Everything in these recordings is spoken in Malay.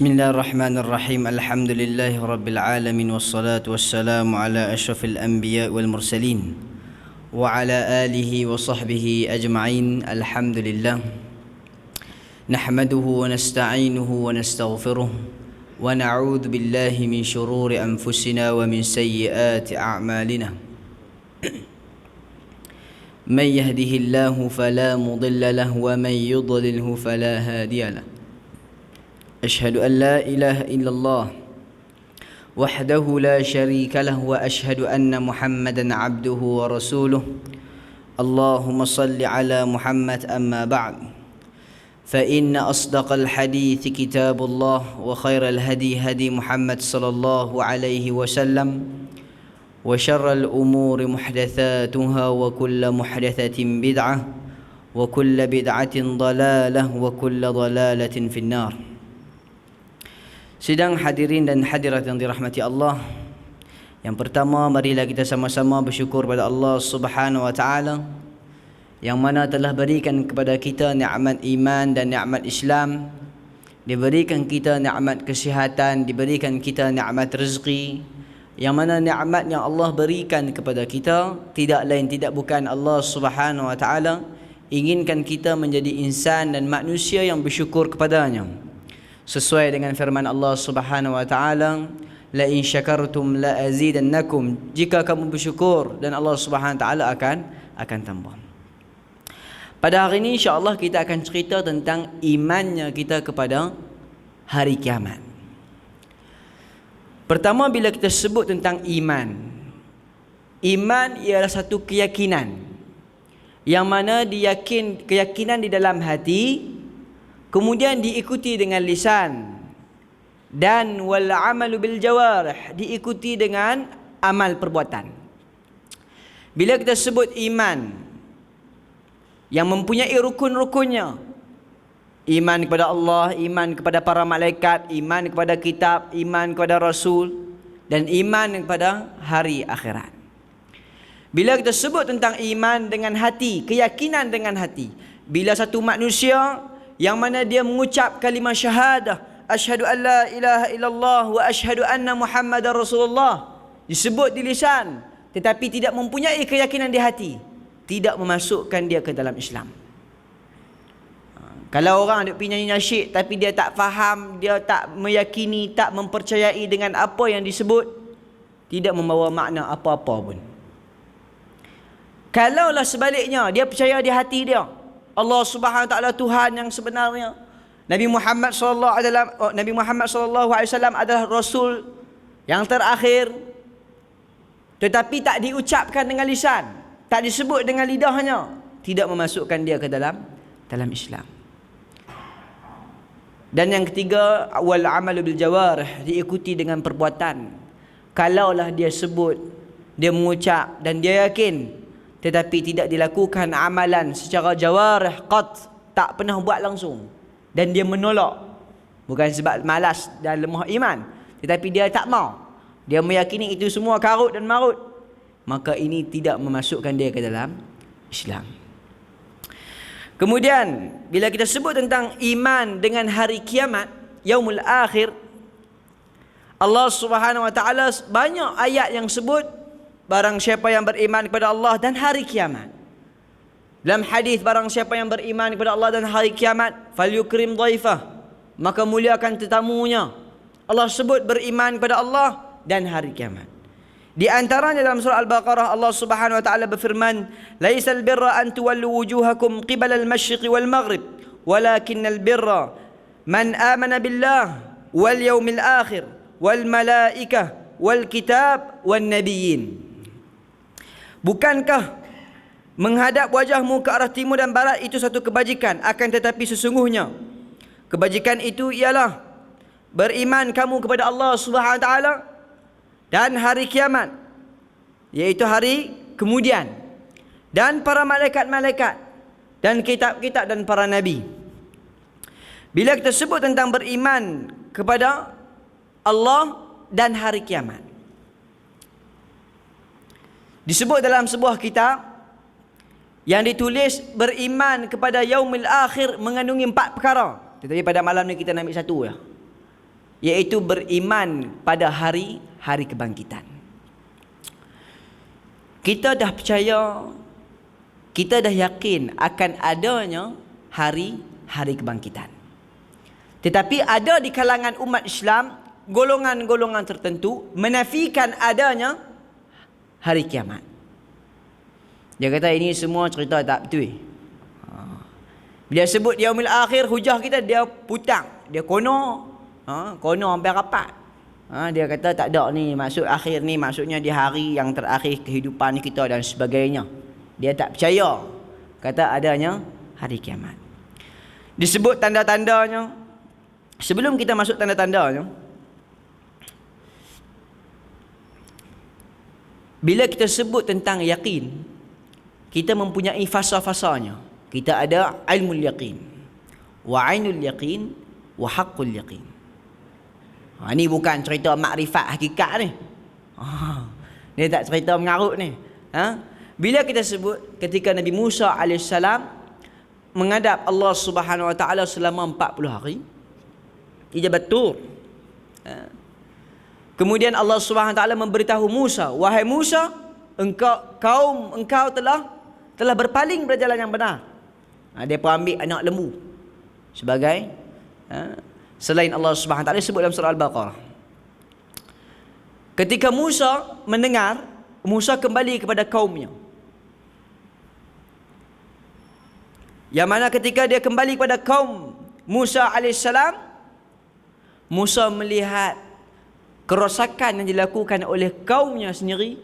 Bismillahirrahmanirrahim. Alhamdulillahi rabbil alamin wassalatu wassalamu ala asyrafil anbiya wal mursalin wa ala alihi wa sahbihi ajma'in. Alhamdulillah. Nahmaduhu wa nasta'inuhu wa nastaghfiruh wa na'udzu billahi min shururi anfusina wa min sayyiati a'malina. Man yahdihillahu fala mudilla lahu wa man yudlilhu fala hadiya lahu. أشهد أن لا إله إلا الله وحده لا شريك له وأشهد أن محمدا عبده ورسوله. اللهم صل على محمد. أما بعد، فإن أصدق الحديث كتاب الله وخير الهدي هدي محمد صلى الله عليه وسلم وشر الأمور محدثاتها وكل محدثة بدعة وكل بدعة ضلالة وكل ضلالة في النار. Sidang hadirin dan hadirat yang dirahmati Allah, yang pertama, marilah kita sama-sama bersyukur pada Allah Subhanahu wa taala yang mana telah berikan kepada kita nikmat iman dan nikmat Islam, diberikan kita nikmat kesihatan, diberikan kita nikmat rezeki, yang mana nikmat yang Allah berikan kepada kita tidak lain tidak bukan Allah Subhanahu wa taala inginkan kita menjadi insan dan manusia yang bersyukur kepadanya. Sesuai dengan firman Allah Subhanahu wa taala, la in syakartum la azidannakum, jika kamu bersyukur dan Allah Subhanahu wa taala akan tambah. Pada hari ini insya-Allah kita akan cerita tentang imannya kita kepada hari kiamat. Pertama, bila kita sebut tentang iman, iman ialah satu keyakinan yang mana keyakinan di dalam hati, kemudian diikuti dengan lisan, dan wal amalu bil jawarih, diikuti dengan amal perbuatan. Bila kita sebut iman yang mempunyai rukun-rukunnya, iman kepada Allah, iman kepada para malaikat, iman kepada kitab, iman kepada rasul, dan iman kepada hari akhirat. Bila kita sebut tentang iman dengan hati, keyakinan dengan hati, bila satu manusia yang mana dia mengucap kalimah syahadah, asyhadu an la ilaha illallah wa asyhadu anna muhammadar rasulullah, disebut di lisan tetapi tidak mempunyai keyakinan di hati, tidak memasukkan dia ke dalam Islam. Kalau orang duk pergi nyanyi nasyid tapi dia tak faham, dia tak meyakini, tak mempercayai dengan apa yang disebut, tidak membawa makna apa-apa pun. Kalaulah sebaliknya, dia percaya di hati dia Allah Subhanahu wa taala Tuhan yang sebenarnya, Nabi Muhammad sallallahu alaihi wasallam adalah rasul yang terakhir, tetapi tak diucapkan dengan lisan, tak disebut dengan lidahnya, tidak memasukkan dia ke dalam Islam. Dan yang ketiga, wal amalu bil jawarih, diikuti dengan perbuatan. Kalaulah dia sebut, dia mengucap dan dia yakin, tetapi tidak dilakukan amalan secara jawarih, tak pernah buat langsung, dan dia menolak, bukan sebab malas dan lemah iman, tetapi dia tak mau, dia meyakini itu semua karut dan marut, maka ini tidak memasukkan dia ke dalam Islam. Kemudian bila kita sebut tentang iman dengan hari kiamat, yaumul akhir, Allah Subhanahu wa taala banyak ayat yang sebut barang siapa yang beriman kepada Allah dan hari kiamat. Dalam hadis, barang siapa yang beriman kepada Allah dan hari kiamat, falyukrim dhaifah, maka muliakan tetamunya. Allah sebut beriman kepada Allah dan hari kiamat. Di antaranya dalam surah Al-Baqarah, Allah Subhanahu wa taala berfirman, laisal birra an tuwallu wujuhakum qibala al-masyriqi wal maghrib walakinnal birra man amana billah wal yawmil akhir wal malaikah wal kitab wan nabiyyin. Bukankah menghadap wajahmu ke arah timur dan barat itu satu kebajikan, akan tetapi sesungguhnya kebajikan itu ialah beriman kamu kepada Allah Subhanahu wa taala dan hari kiamat, iaitu hari kemudian, dan para malaikat-malaikat dan kitab-kitab dan para nabi. Bila kita sebut tentang beriman kepada Allah dan hari kiamat, disebut dalam sebuah kitab yang ditulis beriman kepada yaumil akhir mengandungi 4 perkara. Tetapi pada malam ni kita nak ambil satu ya. iaitu beriman pada hari kebangkitan. Kita dah percaya, kita dah yakin akan adanya hari kebangkitan. Tetapi ada di kalangan umat Islam golongan-golongan tertentu menafikan adanya hari kiamat. Dia kata ini semua cerita tak betul. Bila sebut yaumil akhir, hujah kita dia putang, dia kono hampir rapat. Dia kata tak ada ni, maksud akhir ni maksudnya di hari yang terakhir kehidupan kita dan sebagainya. Dia tak percaya kata adanya hari kiamat. Disebut tanda-tandanya. Sebelum kita masuk tanda-tandanya, bila kita sebut tentang yakin, kita mempunyai fasa-fasanya. Kita ada ilmul yaqin, wa ainul yaqin, wa haqqul yaqin. Ini bukan cerita makrifat hakikat ni. Dia tak cerita mengarut ni. Bila kita sebut ketika Nabi Musa AS menghadap Allah Subhanahu Wa Taala selama 40 hari, dia betul. Kemudian Allah Subhanahu Wa Taala memberitahu Musa, wahai Musa, engkau telah berpaling pada jalan yang benar. Dia pun ambil anak lembu sebagai selain Allah Subhanahu Wa Taala sebut dalam surah Al-Baqarah. Ketika Musa mendengar, Musa kembali kepada kaumnya. Yang mana ketika dia kembali kepada kaum Musa alaihissalam, Musa melihat kerosakan yang dilakukan oleh kaumnya sendiri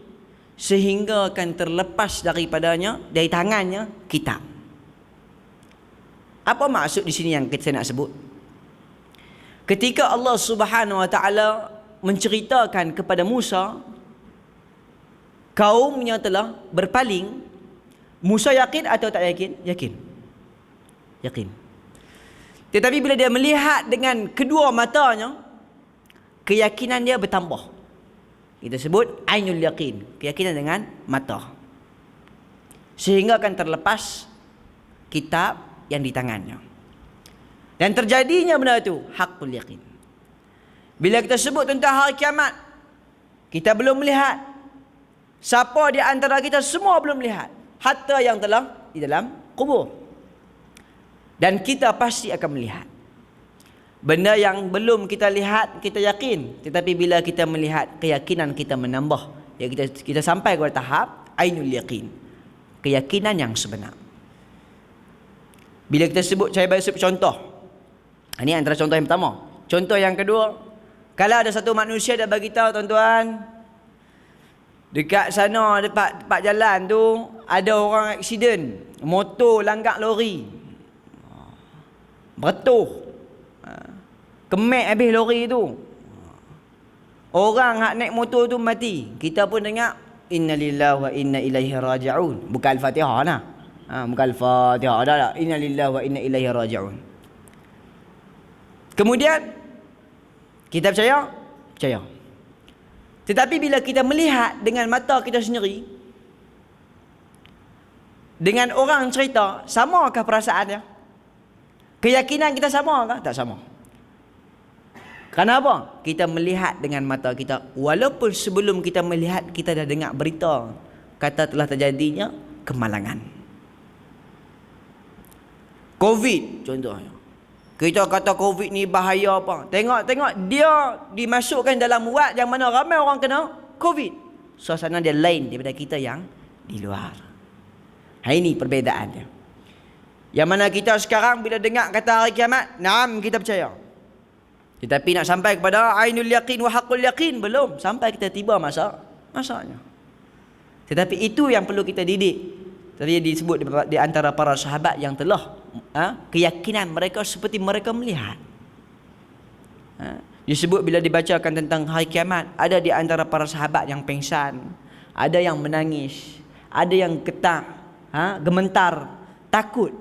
sehingga akan terlepas daripadanya, dari tangannya, kitab. Apa maksud di sini yang kita nak sebut? Ketika Allah Subhanahu Wa Taala menceritakan kepada Musa kaumnya telah berpaling, Musa yakin atau tak yakin? Yakin. Tetapi bila dia melihat dengan kedua matanya, keyakinan dia bertambah. Kita sebut ainul yaqin, keyakinan dengan mata. Sehingga akan terlepas kitab yang di tangannya. Dan terjadinya benda itu haqqul yaqin. Bila kita sebut tentang hari kiamat, kita belum melihat. Siapa di antara kita semua belum melihat, hatta yang telah di dalam kubur. Dan kita pasti akan melihat. Benda yang belum kita lihat, kita yakin. Tetapi bila kita melihat, keyakinan kita menambah. Ya, kita sampai kepada tahap ainul yaqin, keyakinan yang sebenar. Bila kita sebut, saya bagi contoh. Ini antara contoh yang pertama. Contoh yang kedua, kalau ada satu manusia dah bagi tahu, tuan-tuan, dekat sana, dekat jalan tu ada orang aksiden, motor langgar lori, bertuh, kemek habis lori tu, orang hak naik motor tu mati. Kita pun dengar innalillahi wa inna ilaihi raji'un. Bukan Al-Fatihah nah. Bukan Al-Fatihah dah. Innalillahi wa inna ilaihi raji'un. Kemudian kita percaya. Tetapi bila kita melihat dengan mata kita sendiri, dengan orang cerita, samakah perasaannya? Keyakinan kita samakah? Tak sama. Kenapa? Kita melihat dengan mata kita. Walaupun sebelum kita melihat, kita dah dengar berita kata telah terjadinya kemalangan. Covid contohnya. Kita kata Covid ni bahaya apa? Tengok dia dimasukkan dalam wad yang mana ramai orang kena Covid. Suasana dia lain daripada kita yang di luar. Ini perbezaannya. Yang mana kita sekarang bila dengar kata hari kiamat, naam, kita percaya. Tetapi nak sampai kepada ainul yaqin wa haqqul yaqin, belum sampai kita tiba masanya. Tetapi itu yang perlu kita didik. Tadi disebut di antara para sahabat yang telah keyakinan mereka seperti mereka melihat. Disebut bila dibacakan tentang hari kiamat, ada di antara para sahabat yang pengsan, ada yang menangis, ada yang getar, gementar, takut.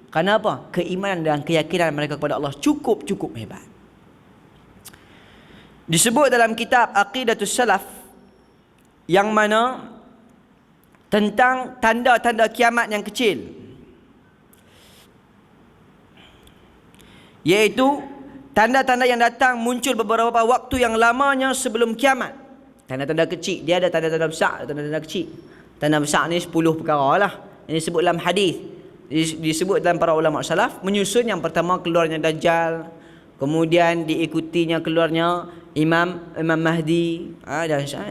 Kenapa? Keimanan dan keyakinan mereka kepada Allah cukup hebat. Disebut dalam kitab Aqidatus Salaf yang mana tentang tanda-tanda kiamat yang kecil, iaitu Tanda-tanda yang datang muncul beberapa waktu yang lamanya sebelum kiamat. Tanda-tanda kecil, dia ada tanda-tanda besar, tanda-tanda kecil. Tanda besar ni 10 perkara lah. Ini disebut dalam hadis. Disebut dalam para ulama salaf, menyusun yang pertama keluarnya Dajjal, kemudian diikutinya keluarnya Imam Mahdi.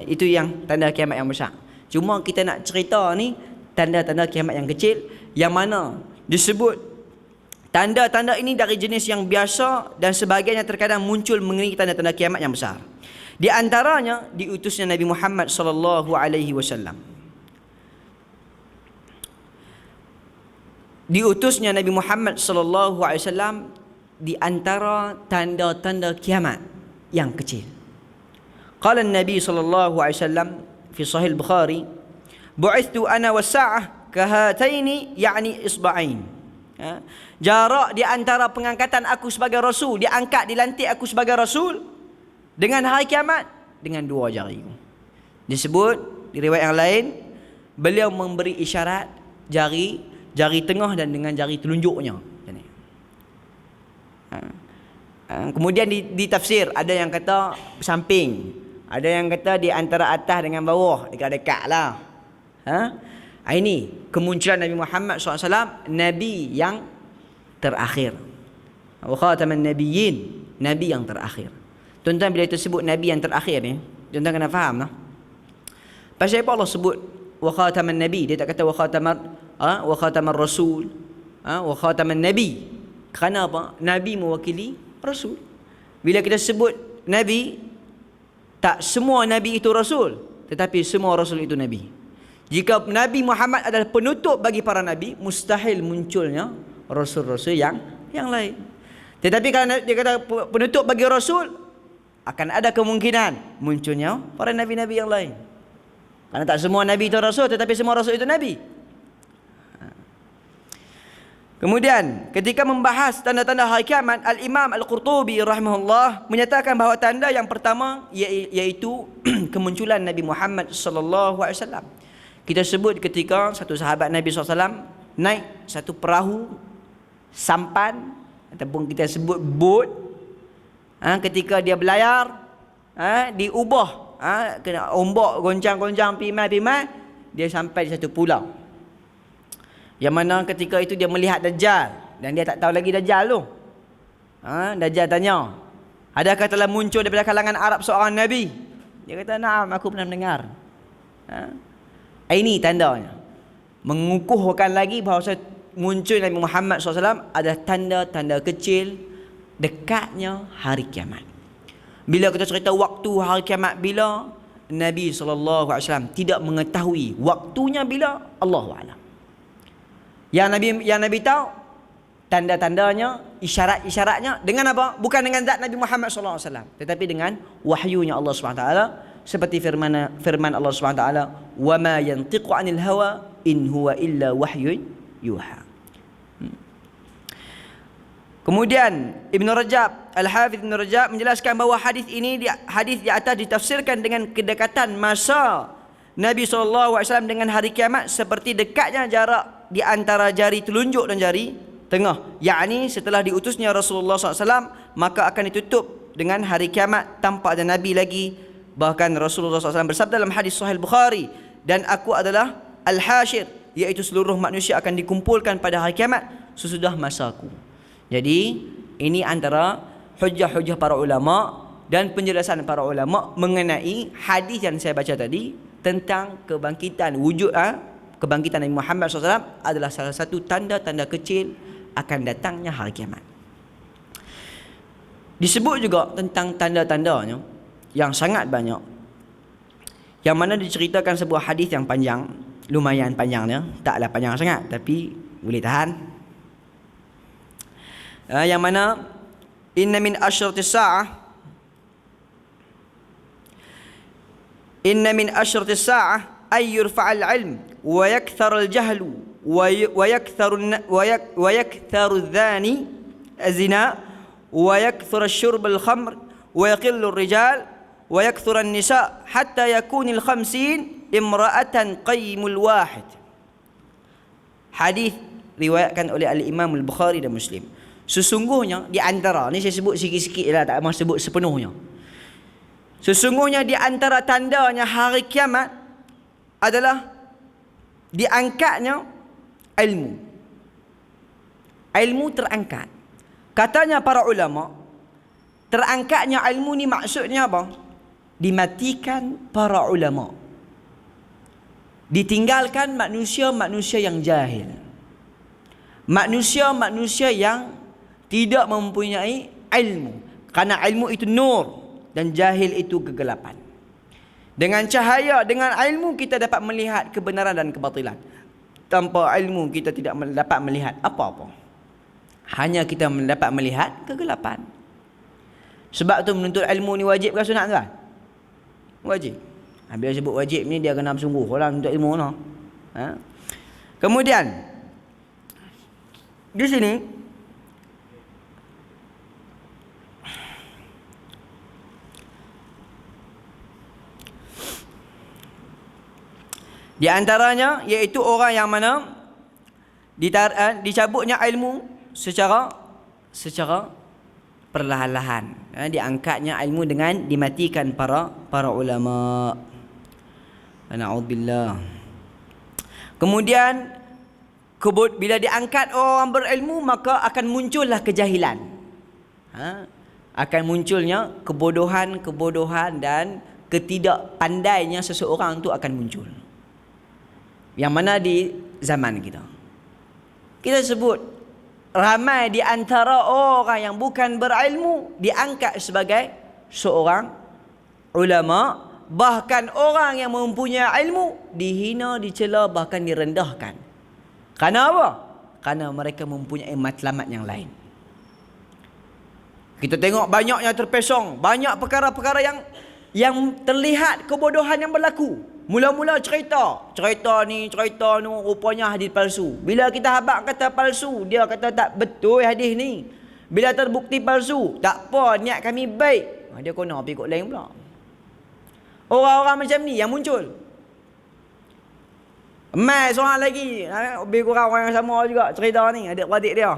Itu yang tanda kiamat yang besar. Cuma kita nak cerita ni tanda-tanda kiamat yang kecil, yang mana disebut tanda-tanda ini dari jenis yang biasa dan sebagainya terkadang muncul mengiringi tanda-tanda kiamat yang besar. Di antaranya diutusnya Nabi Muhammad sallallahu alaihi wasallam. Diutusnya Nabi Muhammad sallallahu alaihi wasallam di antara tanda-tanda kiamat yang kecil. Qala Nabi sallallahu alaihi wasallam fi Sahih Bukhari, "Bu'ithtu ana was-sa'ah kahataini yani isba'ain." Jarak di antara pengangkatan aku sebagai rasul, diangkat, dilantik aku sebagai rasul, dengan hari kiamat dengan 2 jari. Disebut di riwayat yang lain, beliau memberi isyarat jari tengah dan dengan jari telunjuknya. Kemudian ditafsir, ada yang kata samping, ada yang kata di antara atas dengan bawah, dekat-dekat lah. Ini kemunculan Nabi Muhammad SAW, Nabi yang terakhir. Wa khataman nabiyyin, Nabi yang terakhir. Tuan-tuan, bila itu sebut Nabi yang terakhir ni, tuan-tuan kena faham lah. Pasal apa Allah sebut wa khataman nabi? Dia tak kata wa khataman rasul, wa khataman nabi. Kerana apa? Nabi mewakili rasul. Bila kita sebut Nabi, tak semua Nabi itu rasul, tetapi semua rasul itu Nabi. Jika Nabi Muhammad adalah penutup bagi para Nabi, mustahil munculnya rasul-rasul yang lain. Tetapi kalau dia kata penutup bagi rasul, akan ada kemungkinan munculnya para Nabi-Nabi yang lain. Karena tak semua Nabi itu rasul, tetapi semua rasul itu Nabi. Kemudian ketika membahas tanda-tanda hari kiamat, Al-Imam Al-Qurtubi rahimahullah menyatakan bahawa tanda yang pertama iaitu kemunculan Nabi Muhammad sallallahu alaihi wasallam. Kita sebut ketika satu sahabat Nabi SAW naik satu perahu sampan, ataupun kita sebut boat, ketika dia berlayar, diubah, kena ombak goncang-goncang, pimai-pimai, dia sampai di satu pulau. Yang mana ketika itu dia melihat Dajjal, dan dia tak tahu lagi Dajjal tu. Dajjal tanya, adakah telah muncul daripada kalangan Arab seorang Nabi? Dia kata, naam, aku pernah mendengar. Ini tandanya mengukuhkan lagi bahawa muncul Nabi Muhammad SAW adalah tanda-tanda kecil dekatnya hari kiamat. Bila kita cerita waktu hari kiamat bila, Nabi SAW tidak mengetahui waktunya bila, Allahu a'lam. Yang Nabi tahu tanda-tandanya, isyarat-isyaratnya dengan apa? Bukan dengan zat Nabi Muhammad SAW, tetapi dengan wahyunya Allah SWT. Seperti firman Allah SWT, "Wa ma yantiqu 'anil hawa in huwa illa wahyun yuha." Kemudian Ibn Rajab, Al-Hafidh Ibn Rajab menjelaskan bahawa hadis di atas ditafsirkan dengan kedekatan masa Nabi SAW dengan hari kiamat seperti dekatnya jarak di antara jari telunjuk dan jari tengah. Yakni setelah diutusnya Rasulullah SAW, maka akan ditutup dengan hari kiamat tanpa ada Nabi lagi. Bahkan Rasulullah SAW bersabda dalam hadis Sahih Bukhari, "Dan aku adalah Al-Hashir," iaitu seluruh manusia akan dikumpulkan pada hari kiamat sesudah masaku. Jadi ini antara hujah-hujah para ulama dan penjelasan para ulama mengenai hadis yang saya baca tadi tentang kebangkitan kebangkitan Nabi Muhammad SAW adalah salah satu tanda-tanda kecil akan datangnya hari kiamat. Disebut juga tentang tanda-tandanya yang sangat banyak, yang mana diceritakan sebuah hadis yang panjang, lumayan panjangnya, taklah panjang sangat tapi boleh tahan. Yang mana inna min asyratis sa'ah ay yurfa'al ilm wa yaktharul jahlu wa yaktharu dhani azina wa yakthuru syurbul khamr wa yaqillu rijal wa yakthura an-nisa hatta yakunil 50 imra'atan qayyimul wahid. Hadis riwayatkan oleh Al-Imam Al-Bukhari dan Muslim. Sesungguhnya di antara, ni saya sebut sikit-sikit lah, tak mahu sebut sepenuhnya. Sesungguhnya di antara tandanya hari kiamat adalah diangkatnya ilmu. Ilmu terangkat. Katanya para ulama, terangkatnya ilmu ni maksudnya apa? Dimatikan para ulama. Ditinggalkan manusia-manusia yang jahil. Manusia-manusia yang tidak mempunyai ilmu. Karena ilmu itu nur dan jahil itu kegelapan. Dengan cahaya, dengan ilmu kita dapat melihat kebenaran dan kebatilan. Tanpa ilmu kita tidak dapat melihat apa-apa. Hanya kita dapat melihat kegelapan. Sebab tu menuntut ilmu ni wajib ke sunat ke? Wajib. Bila sebut wajib ni dia kena bersungguh lah menuntut ilmu no. Kemudian di sini di antaranya iaitu orang yang mana dicabutnya ilmu secara perlahan-lahan. Diangkatnya ilmu dengan dimatikan para ulama. Na'udzubillah. Kemudian bila diangkat orang berilmu, maka akan muncullah kejahilan. Akan munculnya kebodohan dan ketidakpandainya seseorang itu akan muncul. Yang mana di zaman kita. Kita sebut ramai di antara orang yang bukan berilmu diangkat sebagai seorang ulama. Bahkan orang yang mempunyai ilmu dihina, dicela, bahkan direndahkan. Kerana apa? Kerana mereka mempunyai matlamat yang lain. Kita tengok banyaknya terpesong, banyak perkara-perkara yang terlihat kebodohan yang berlaku. Mula-mula cerita ni rupanya hadis palsu. Bila kita habaq kata palsu, dia kata tak betul hadis ni. Bila terbukti palsu, tak apa, niat kami baik. Dia kena pergi ikut lain pula. Orang-orang macam ni yang muncul. Mai seorang lagi, lebih kurang orang yang sama juga cerita ni, adik-beradik dia.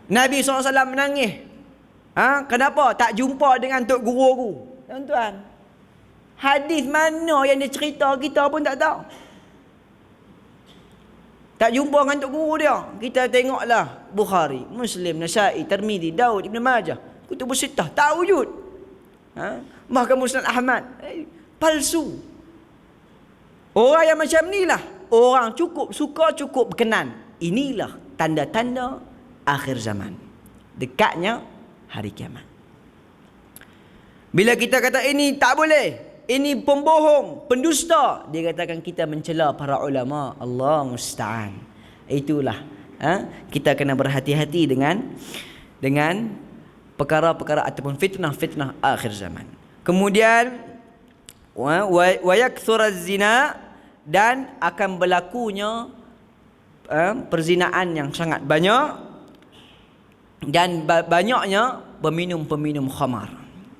Nabi SAW menangis. Kenapa? Tak jumpa dengan tok guru aku. Tuan-tuan, hadis mana yang dia cerita kita pun tak tahu. Tak jumpa dengan tok guru dia. Kita tengoklah Bukhari, Muslim, Nasa'i, Tirmizi, Daud, Ibn Majah, Kutubus Sittah, tak wujud. Bahkan Musnad Ahmad, palsu. Orang yang macam ni lah orang cukup berkenan. Inilah tanda-tanda akhir zaman, dekatnya hari kiamat. Bila kita kata ini tak boleh, ini pembohong, pendusta, dia katakan kita mencela para ulama. Allah musta'an. Itulah kita kena berhati-hati dengan perkara-perkara ataupun fitnah-fitnah akhir zaman. Kemudian wa yakthura zina, dan akan berlakunya perzinaan yang sangat banyak, dan banyaknya peminum-peminum khamar.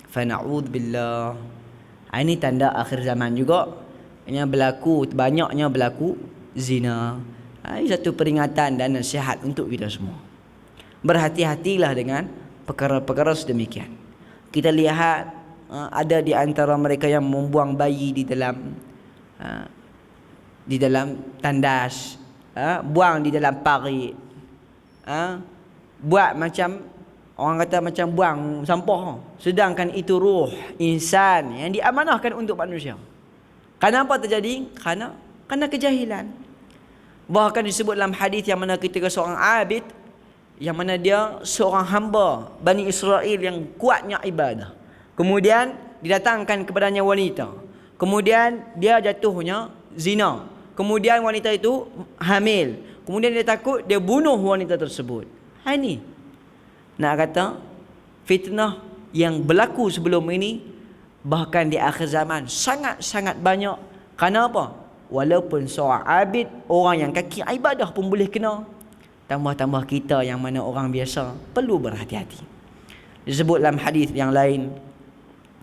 Fa na'udzubillah. Ini tanda akhir zaman juga. Yang banyaknya berlaku zina. Ini satu peringatan dan nasihat untuk kita semua. Berhati-hatilah dengan perkara-perkara sedemikian. Kita lihat ada di antara mereka yang membuang bayi di dalam tandas, buang di dalam parit, buat macam orang kata macam buang sampah, sedangkan itu ruh insan yang diamanahkan untuk manusia. Kenapa terjadi? Kerana kejahilan. Bahkan disebut dalam hadis yang mana ketika seorang abid, yang mana dia seorang hamba Bani Israel yang kuatnya ibadah, kemudian didatangkan kepadanya wanita, kemudian dia jatuhnya zina, kemudian wanita itu hamil, kemudian dia takut, dia bunuh wanita tersebut. Ini nak kata fitnah yang berlaku sebelum ini, bahkan di akhir zaman sangat-sangat banyak. Kenapa? Walaupun seorang abid, orang yang kaki ibadah pun boleh kena, tambah-tambah kita yang mana orang biasa perlu berhati-hati. Disebut dalam hadis yang lain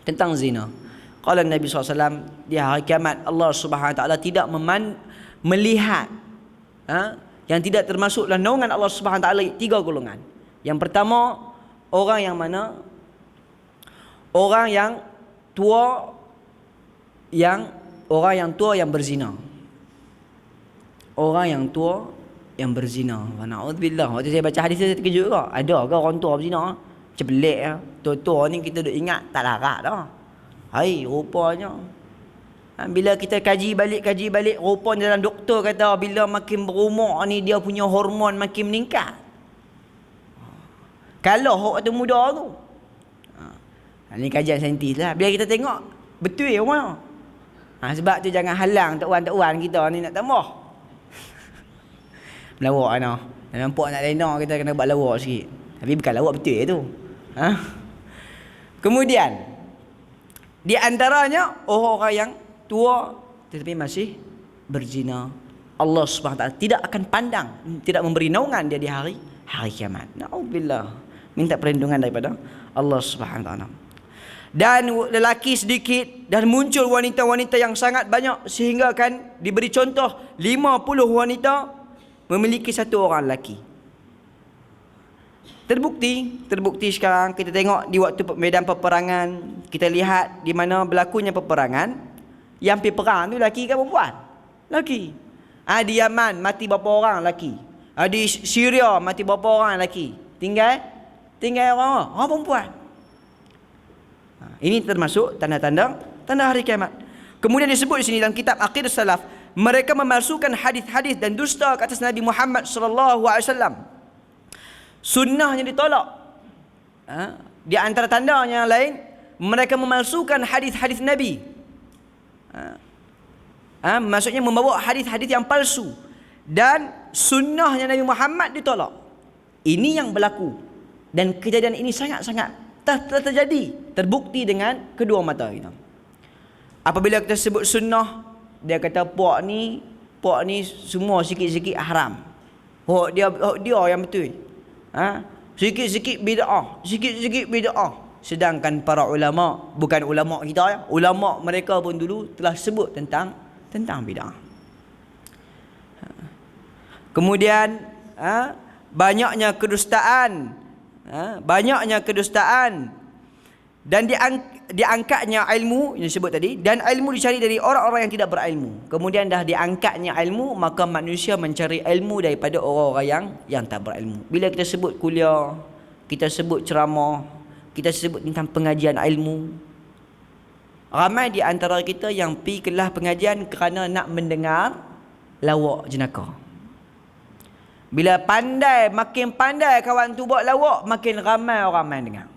tentang zina. Qala Nabi SAW, di hari kiamat Allah Subhanahu Wa Taala tidak melihat yang tidak termasuk dalam naungan Allah Subhanahu Wa Taala 3 golongan. Yang pertama, orang yang mana? Orang yang tua yang berzina. Orang yang tua yang berzina. Na'udzubillah. Waktu saya baca hadis saya terkejut ke? Ada ke orang tua berzina? Macam pelik ya. Tua-tua ni kita duk ingat tak larat dah. Hai, rupanya. Bila kita kaji balik, rupanya dalam doktor kata bila makin berumur ni dia punya hormon makin meningkat. Kalau waktu muda tu. Ini kajian saintis lah. Biar kita tengok betul orang. Sebab tu jangan halang tok wan kita ni nak tambah. Melawak ana. Nampak nak lena kita kena buat lawak sikit. Tapi bukan lawak betul tu. Kemudian di antaranya orang yang tua tetapi masih berzina. Allah Subhanahu Wa Taala tidak akan pandang, tidak memberi naungan dia di hari kiamat. Na'udzubillah. Minta perlindungan daripada Allah Subhanahu Wa Taala. Dan lelaki sedikit dan muncul wanita-wanita yang sangat banyak sehingga kan diberi contoh 50 wanita memiliki satu orang lelaki. Terbukti sekarang kita tengok di waktu medan peperangan, kita lihat di mana berlakunya peperangan, yang pergi perang tu lelaki ke perempuan? Lelaki. Di Yaman mati berapa orang lelaki? Di Syria mati berapa orang lelaki? Tinggal orang perempuan. Ini termasuk tanda hari kiamat. Kemudian disebut di sini dalam kitab Aqidah Salaf, mereka memalsukan hadis-hadis dan dusta ke atas Nabi Muhammad sallallahu alaihi wasallam. Sunnahnya ditolak. Di antara tandanya yang lain, mereka memalsukan hadis-hadis Nabi. Maksudnya membawa hadis-hadis yang palsu dan sunnahnya Nabi Muhammad ditolak. Ini yang berlaku dan kejadian ini sangat-sangat terjadi, terbukti dengan kedua mata kita. Apabila kita sebut sunnah, dia kata puak ni semua sikit-sikit haram. Dia yang betul. Sikit-sikit bid'ah. Sedangkan para ulama, bukan ulama kita ya, ulama mereka pun dulu telah sebut tentang bid'ah. Kemudian banyaknya kedustaan dan diangkatnya ilmu yang disebut tadi, dan ilmu dicari dari orang-orang yang tidak berilmu. Kemudian dah diangkatnya ilmu, maka manusia mencari ilmu daripada orang-orang yang tak berilmu. Bila kita sebut kuliah, kita sebut ceramah, kita sebut tentang pengajian ilmu, ramai di antara kita yang pergi kelas pengajian kerana nak mendengar lawak jenaka. Bila makin pandai kawan tu buat lawak, makin ramai orang main dengar.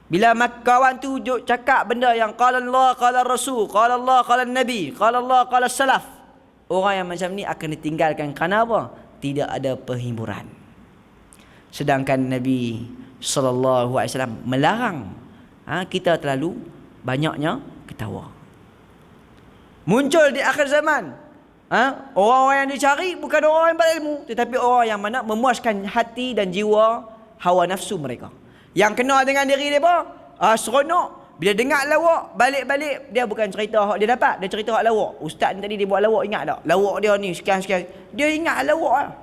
Bila kawan tu cakap benda yang qala Allah, qala Rasul, qala Allah, qala Nabi, qala Allah, qala Salaf, orang yang macam ni akan ditinggalkan kerana apa? Tidak ada penghiburan. Sedangkan Nabi sallallahu alaihi wasallam melarang kita terlalu banyaknya ketawa. Muncul di akhir zaman orang-orang yang dicari bukan orang yang berilmu, tetapi orang yang mana memuaskan hati dan jiwa hawa nafsu mereka. Yang kena dengan diri mereka seronok. Bila dengar lawak, balik-balik dia bukan cerita hak dia dapat, dia cerita hak lawak. Ustaz ni tadi dia buat lawak, ingat tak? Lawak dia ni sekian-sekian. Dia ingat lawak lah.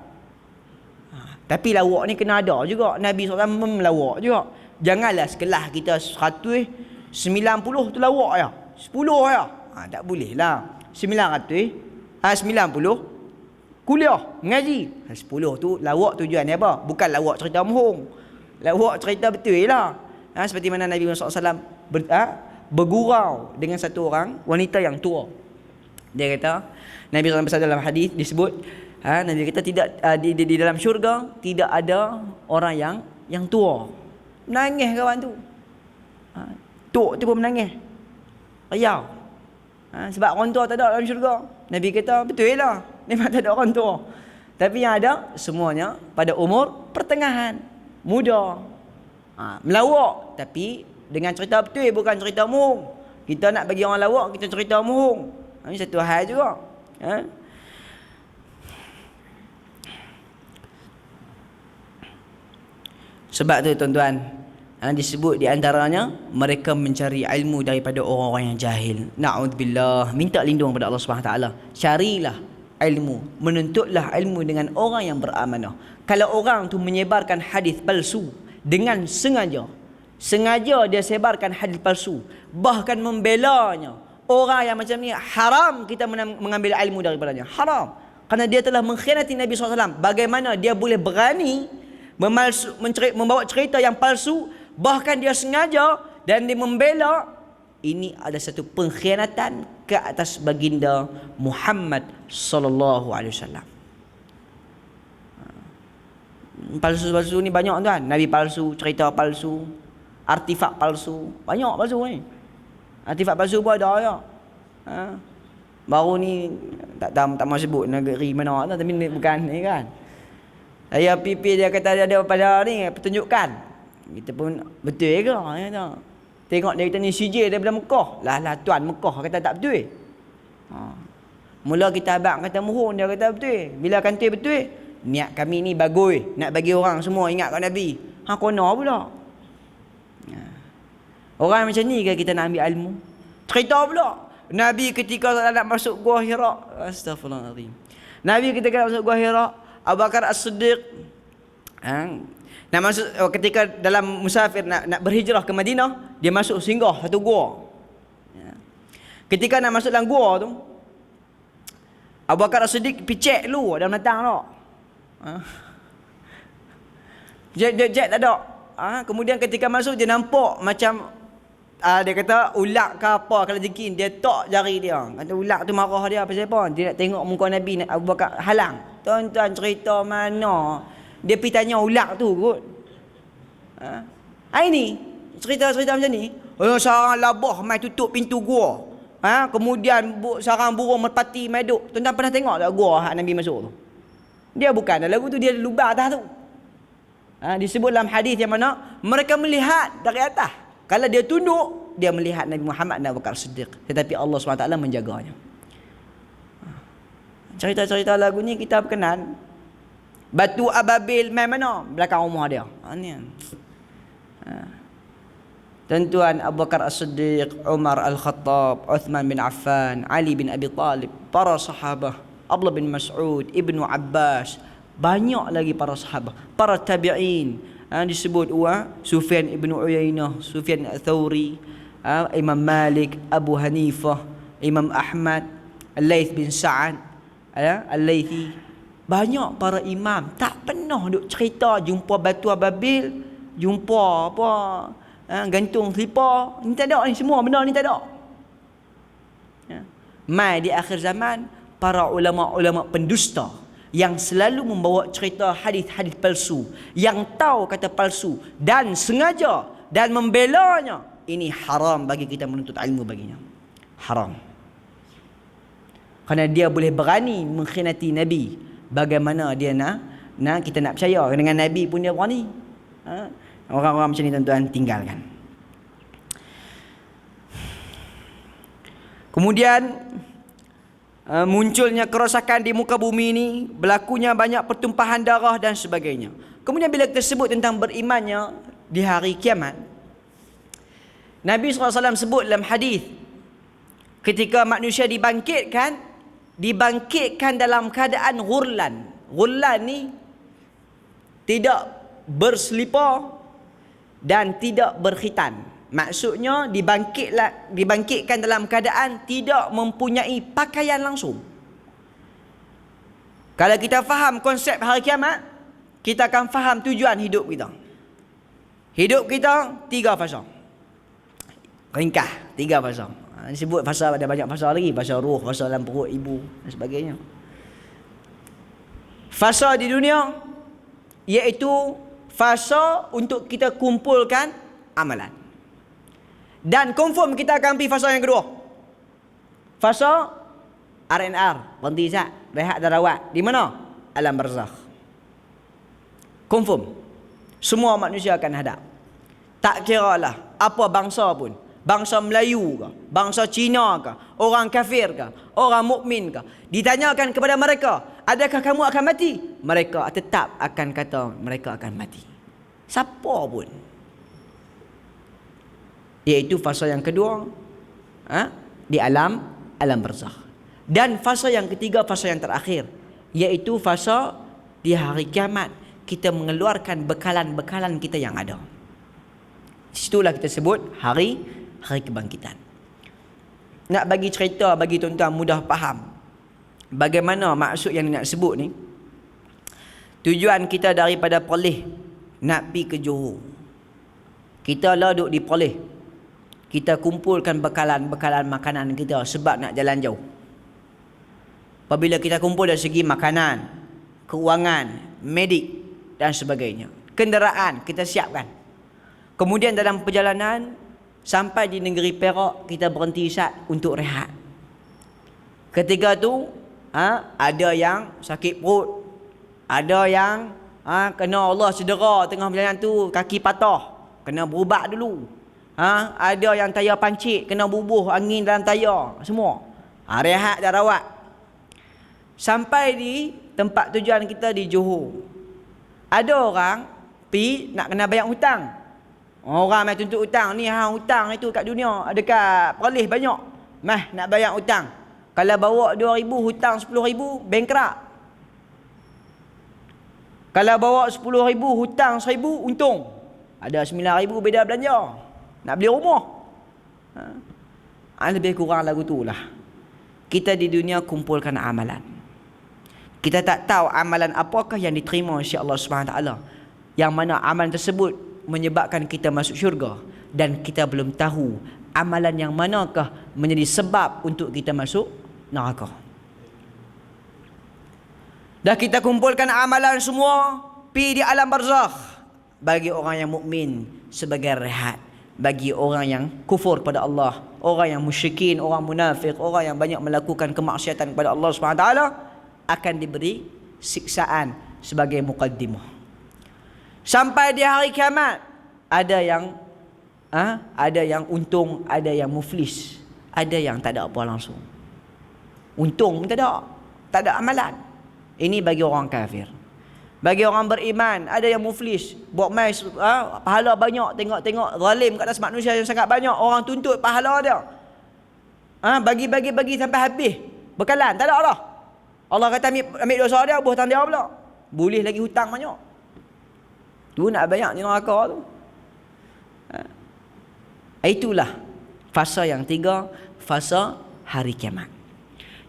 Tapi lawak ni kena ada juga. Nabi SAW melawak juga. Janganlah sekelas kita 190 tu lawak ya. 10 ya. Tak boleh lah. 90 kuliah, mengaji. 10 tu lawak tujuannya apa? Bukan lawak cerita bohong. Lawak cerita betul lah. Seperti mana Nabi SAW bergurau dengan satu orang wanita yang tua. Dia kata, Nabi SAW dalam hadis disebut, Nabi kata tidak di dalam syurga tidak ada orang yang tua. Menangis kawan tu. Tok tu pun menangis. Riau. Sebab orang tua tak ada dalam syurga. Nabi kata betul lah, memang tak ada orang tua. Tapi yang ada semuanya pada umur pertengahan, muda. Melawak tapi dengan cerita betul, bukan cerita bohong. Kita nak bagi orang lawak, kita cerita bohong. Ini satu hal juga. Sebab tu tuan-tuan, disebut di antaranya mereka mencari ilmu daripada orang-orang yang jahil. Na'udzubillah, minta lindung kepada Allah Subhanahu Wa Taala. Carilah ilmu. Menuntutlah ilmu dengan orang yang beramanah. Kalau orang tu menyebarkan hadis palsu dengan sengaja dia sebarkan hadis palsu, bahkan membelanya, orang yang macam ni haram kita mengambil ilmu daripadanya. Haram. Kerana dia telah mengkhianati Nabi SAW. Bagaimana dia boleh berani membawa cerita yang palsu, bahkan dia sengaja dan dia membela. Ini adalah satu pengkhianatan ke atas baginda Muhammad sallallahu alaihi wasallam. Palsu-palsu ni banyak tuan. Nabi palsu, cerita palsu, artifak palsu, banyak palsu ni. Artifak palsu pun ada ya. Baru ni tak mau sebut negeri mana tu, tapi bukan ni kan. Saya pipi dia kata dia ada pada ni pertunjukan. Kita pun betul ke ya tak. Tengok dia kata ni CJ daripada Mekah. Lah tuan Mekah kata tak betul. Mula kita abang kata mohon, dia kata betul. Bila kata betul, niat kami ni bagus, nak bagi orang semua ingat kat Nabi. Kona pula. Orang macam ni ke kita nak ambil ilmu? Cerita pula Nabi ketika nak masuk Gua Hira. Astaghfirullahalazim. Nabi ketika nak masuk Gua Hira, Abu Bakar As-Siddiq nak masuk, ketika dalam musafir nak berhijrah ke Madinah, dia masuk singgah satu gua. Ketika nak masuk dalam gua tu, Abu Bakar As-Siddiq picek dulu dalam datang tak. Jet tak ada. Kemudian ketika masuk dia nampak macam dia kata ulak ke apa kalau jekin, dia tok jari dia. Kata ulak tu marah dia apa siapa? Dia nak tengok muka Nabi, Abu Bakar halang. Tuan-tuan cerita mana? Dia pergi tanya ulak tu kot. Ini cerita-cerita macam ni. Sarang labah mai tutup pintu gua. Kemudian sarang burung merpati mai duk. Tuan-tuan pernah tengok tak gua hak Nabi masuk tu? Dia bukan dalam tu, dia lubang atas tu. Disebut dalam hadis yang mana mereka melihat dari atas. Kalau dia tunduk, dia melihat Nabi Muhammad dan Abu Bakar Siddiq. Tetapi Allah SWT menjaganya. Cerita-cerita lagu ni kita berkenan. Batu Ababil main mana? Belakang rumah dia. Ni. Tuan-tuan, Abu Bakar As-Siddiq, Umar Al-Khattab, Uthman bin Affan, Ali bin Abi Talib, para sahabah, Abdullah bin Mas'ud, Ibnu Abbas, banyak lagi para sahabah, para tabi'in. Disebut Sufyan ibnu Uyainah, Sufyan Al-Thawri, Imam Malik, Abu Hanifah, Imam Ahmad, Al-Layth bin Sa'ad, Al-Laythi. Banyak para imam tak pernah duk cerita jumpa batu ababil, jumpa apa gantung selipar. Ni tak ada, ni semua benda ni tak ada. Mai di akhir zaman, para ulama-ulama pendusta yang selalu membawa cerita hadis-hadis palsu, yang tahu kata palsu dan sengaja dan membelanya, ini haram bagi kita menuntut ilmu baginya. Haram. Kerana dia boleh berani mengkhianati Nabi. Bagaimana dia nak kita nak percaya dengan Nabi pun dia berani. Orang-orang macam ni tuan-tuan tinggalkan. Kemudian munculnya kerosakan di muka bumi ini, berlakunya banyak pertumpahan darah dan sebagainya. Kemudian bila kita sebut tentang berimannya di hari kiamat, Nabi SAW sebut dalam hadis, ketika manusia dibangkitkan dalam keadaan ghurlan. Ghurlan ni tidak berselipar dan tidak berkhitan. Maksudnya dibangkitkan dalam keadaan tidak mempunyai pakaian langsung. Kalau kita faham konsep hari kiamat, kita akan faham tujuan hidup kita. Hidup kita 3 fasa. Ringkas 3 fasa. Disebut fasa, ada banyak fasa lagi. Fasa ruh, fasa dalam perut ibu dan sebagainya. Fasa di dunia iaitu fasa untuk kita kumpulkan amalan. Dan confirm kita akan pergi fasa yang kedua. Fasa RNR, berhenti sat, rehat dan rawat. Di mana? Alam barzakh. Confirm. Semua manusia akan hadap. Tak kira lah apa bangsa pun. Bangsa Melayu ke, bangsa Cina ke, orang kafir ke, orang mukmin ke, ditanyakan kepada mereka, adakah kamu akan mati? Mereka tetap akan kata mereka akan mati. Siapa pun. Iaitu fasa yang kedua di alam barzakh. Dan fasa yang ketiga, fasa yang terakhir, iaitu fasa di hari kiamat kita mengeluarkan bekalan-bekalan kita yang ada. Situlah kita sebut hari kebangkitan. Nak bagi cerita bagi tuan-tuan mudah faham bagaimana maksud yang nak sebut ni. Tujuan kita daripada Perlis nak pi ke Johor. Kita lah duduk di Perlis. Kita kumpulkan bekalan-bekalan makanan kita sebab nak jalan jauh. Apabila kita kumpul dari segi makanan, keuangan, medik dan sebagainya, kenderaan kita siapkan. Kemudian dalam perjalanan sampai di negeri Perak, kita berhenti sat untuk rehat. Ketika tu ada yang sakit perut, ada yang kena Allah cedera tengah perjalanan tu, kaki patah, kena berubat dulu. Ada yang tayar pancit, kena bubuh angin dalam tayar, semua. Rehat dan rawat. Sampai di tempat tujuan kita di Johor, ada orang pi nak kena bayar hutang. Orang mai tuntut hutang ni, hutang itu kat dunia, dekat Perlis banyak. Nak bayar hutang. Kalau bawa 2,000 hutang 10,000, bankrupt. Kalau bawa 10,000 hutang 1,000, untung. Ada 9,000 beda belanja. Nak beli rumah. Lebih kurang lagu tu lah. Kita di dunia kumpulkan amalan. Kita tak tahu amalan apakah yang diterima oleh Allah SWT, yang mana amalan tersebut menyebabkan kita masuk syurga, dan kita belum tahu amalan yang manakah menjadi sebab untuk kita masuk neraka. Dah kita kumpulkan amalan semua, pi di alam barzakh. Bagi orang yang mukmin sebagai rehat, bagi orang yang kufur pada Allah, orang yang musyrikin, orang munafik, orang yang banyak melakukan kemaksiatan kepada Allah SWT, akan diberi siksaan sebagai muqaddimah. Sampai di hari kiamat, ada yang untung, ada yang muflis, ada yang tak ada apa langsung. Untung pun tak ada amalan. Ini bagi orang kafir. Bagi orang beriman, ada yang muflis, buat mai pahala banyak, tengok zalim kat atas manusia yang sangat banyak, orang tuntut pahala dia. Bagi sampai habis bekalan, tak ada lah. Allah kata ambil dosa dia, buh hutang dia pula. Boleh lagi hutang banyak. Tu nak bayar di neraka tu. Itulah fasa yang tiga, fasa hari kiamat.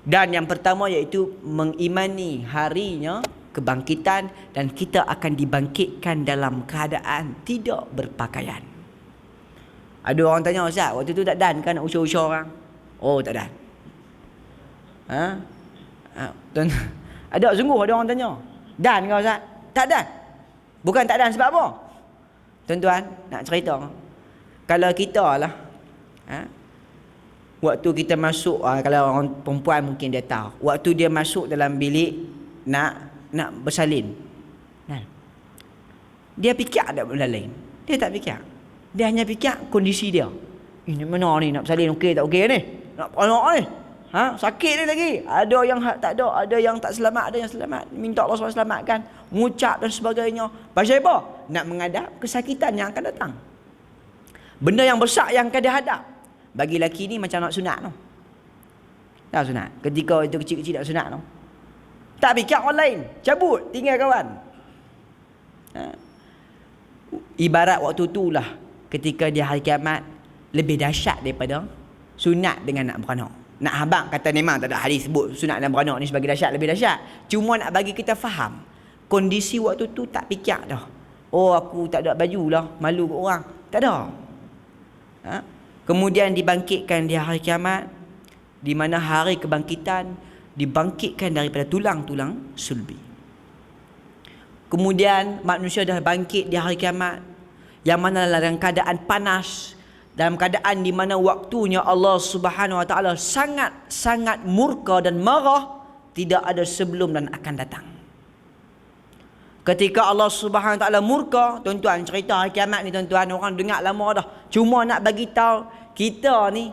Dan yang pertama iaitu mengimani harinya kebangkitan, dan kita akan dibangkitkan dalam keadaan tidak berpakaian. Ada orang tanya, Ustaz, waktu tu tak dan kan nak usah-usah orang? Oh, tak dan. Ada sungguh ada orang tanya, dan kau Ustaz? Tak dan. Bukan tak dan sebab apa? Tuan-tuan, nak cerita. Kalau kita lah, waktu kita masuk, kalau orang perempuan mungkin dia tahu, waktu dia masuk dalam bilik nak bersalin, dia fikir ada benda lain. Dia tak fikir. Dia hanya fikir kondisi dia. Ini mana ni, nak bersalin okey tak okey ni? Nak anak ni? Sakit ni lagi. Ada yang tak ada, ada yang tak selamat, ada yang selamat. Minta Allah SWT selamatkan, mengucap dan sebagainya. Pasal apa? Nak menghadap kesakitan yang akan datang. Benda yang besar yang akan dihadap. Bagi lelaki ni macam nak sunat tu. Tak sunat. Ketika itu kecil-kecil nak sunat tu. Tak fikir orang lain. Cabut, tinggal kawan. Ibarat waktu tu lah, ketika di hari kiamat, lebih dahsyat daripada sunat dengan nak beranak. Nak habang kata memang tak ada hadis sebut sunat dan beranak ni sebagai dahsyat, lebih dahsyat. Cuma nak bagi kita faham, kondisi waktu tu tak fikir dah. Oh, aku tak ada baju lah, malu ke orang. Tak ada. Kemudian dibangkitkan di hari kiamat, di mana hari kebangkitan dibangkitkan daripada tulang-tulang sulbi. Kemudian manusia dah bangkit di hari kiamat, yang mana dalam keadaan panas, dalam keadaan di mana waktunya Allah Subhanahu Wa Taala sangat murka dan marah, tidak ada sebelum dan akan datang. Ketika Allah Subhanahu Wa Taala murka, tuan-tuan, cerita hari kiamat ni tuan-tuan, orang dengar lama dah. Cuma nak bagi tahu kita ni,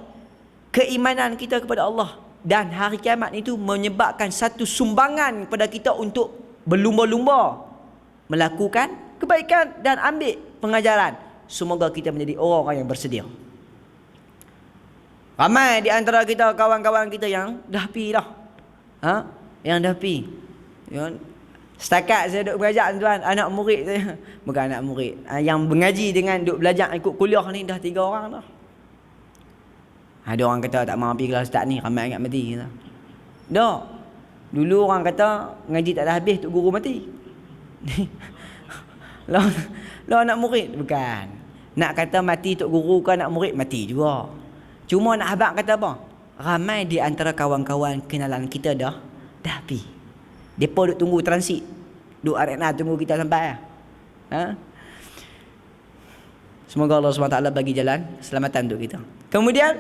keimanan kita kepada Allah dan hari kiamat itu menyebabkan satu sumbangan kepada kita untuk berlumba-lumba melakukan kebaikan dan ambil pengajaran. Semoga kita menjadi orang yang bersedia. Ramai di antara kita, kawan-kawan kita yang dah pi dah. Yang dah pi. Setakat saya duk belajar tuan, anak murid saya, bukan anak murid, yang mengaji dengan duk belajar ikut kuliah ni dah 3 orang dah. Ada orang kata tak mahu pergi kelas ustaz ni, ramai ingat mati kata. Dak. Dulu orang kata ngaji tak dah habis tok guru mati. Lah anak murid bukan. Nak kata mati tok guru ke anak murid mati juga. Cuma nak habaq kata apa? Ramai di antara kawan-kawan kenalan kita dah pi. Depa duk tunggu transit. Duk arena tunggu kita sampai. Semoga Allah SWT bagi jalan keselamatan untuk kita. Kemudian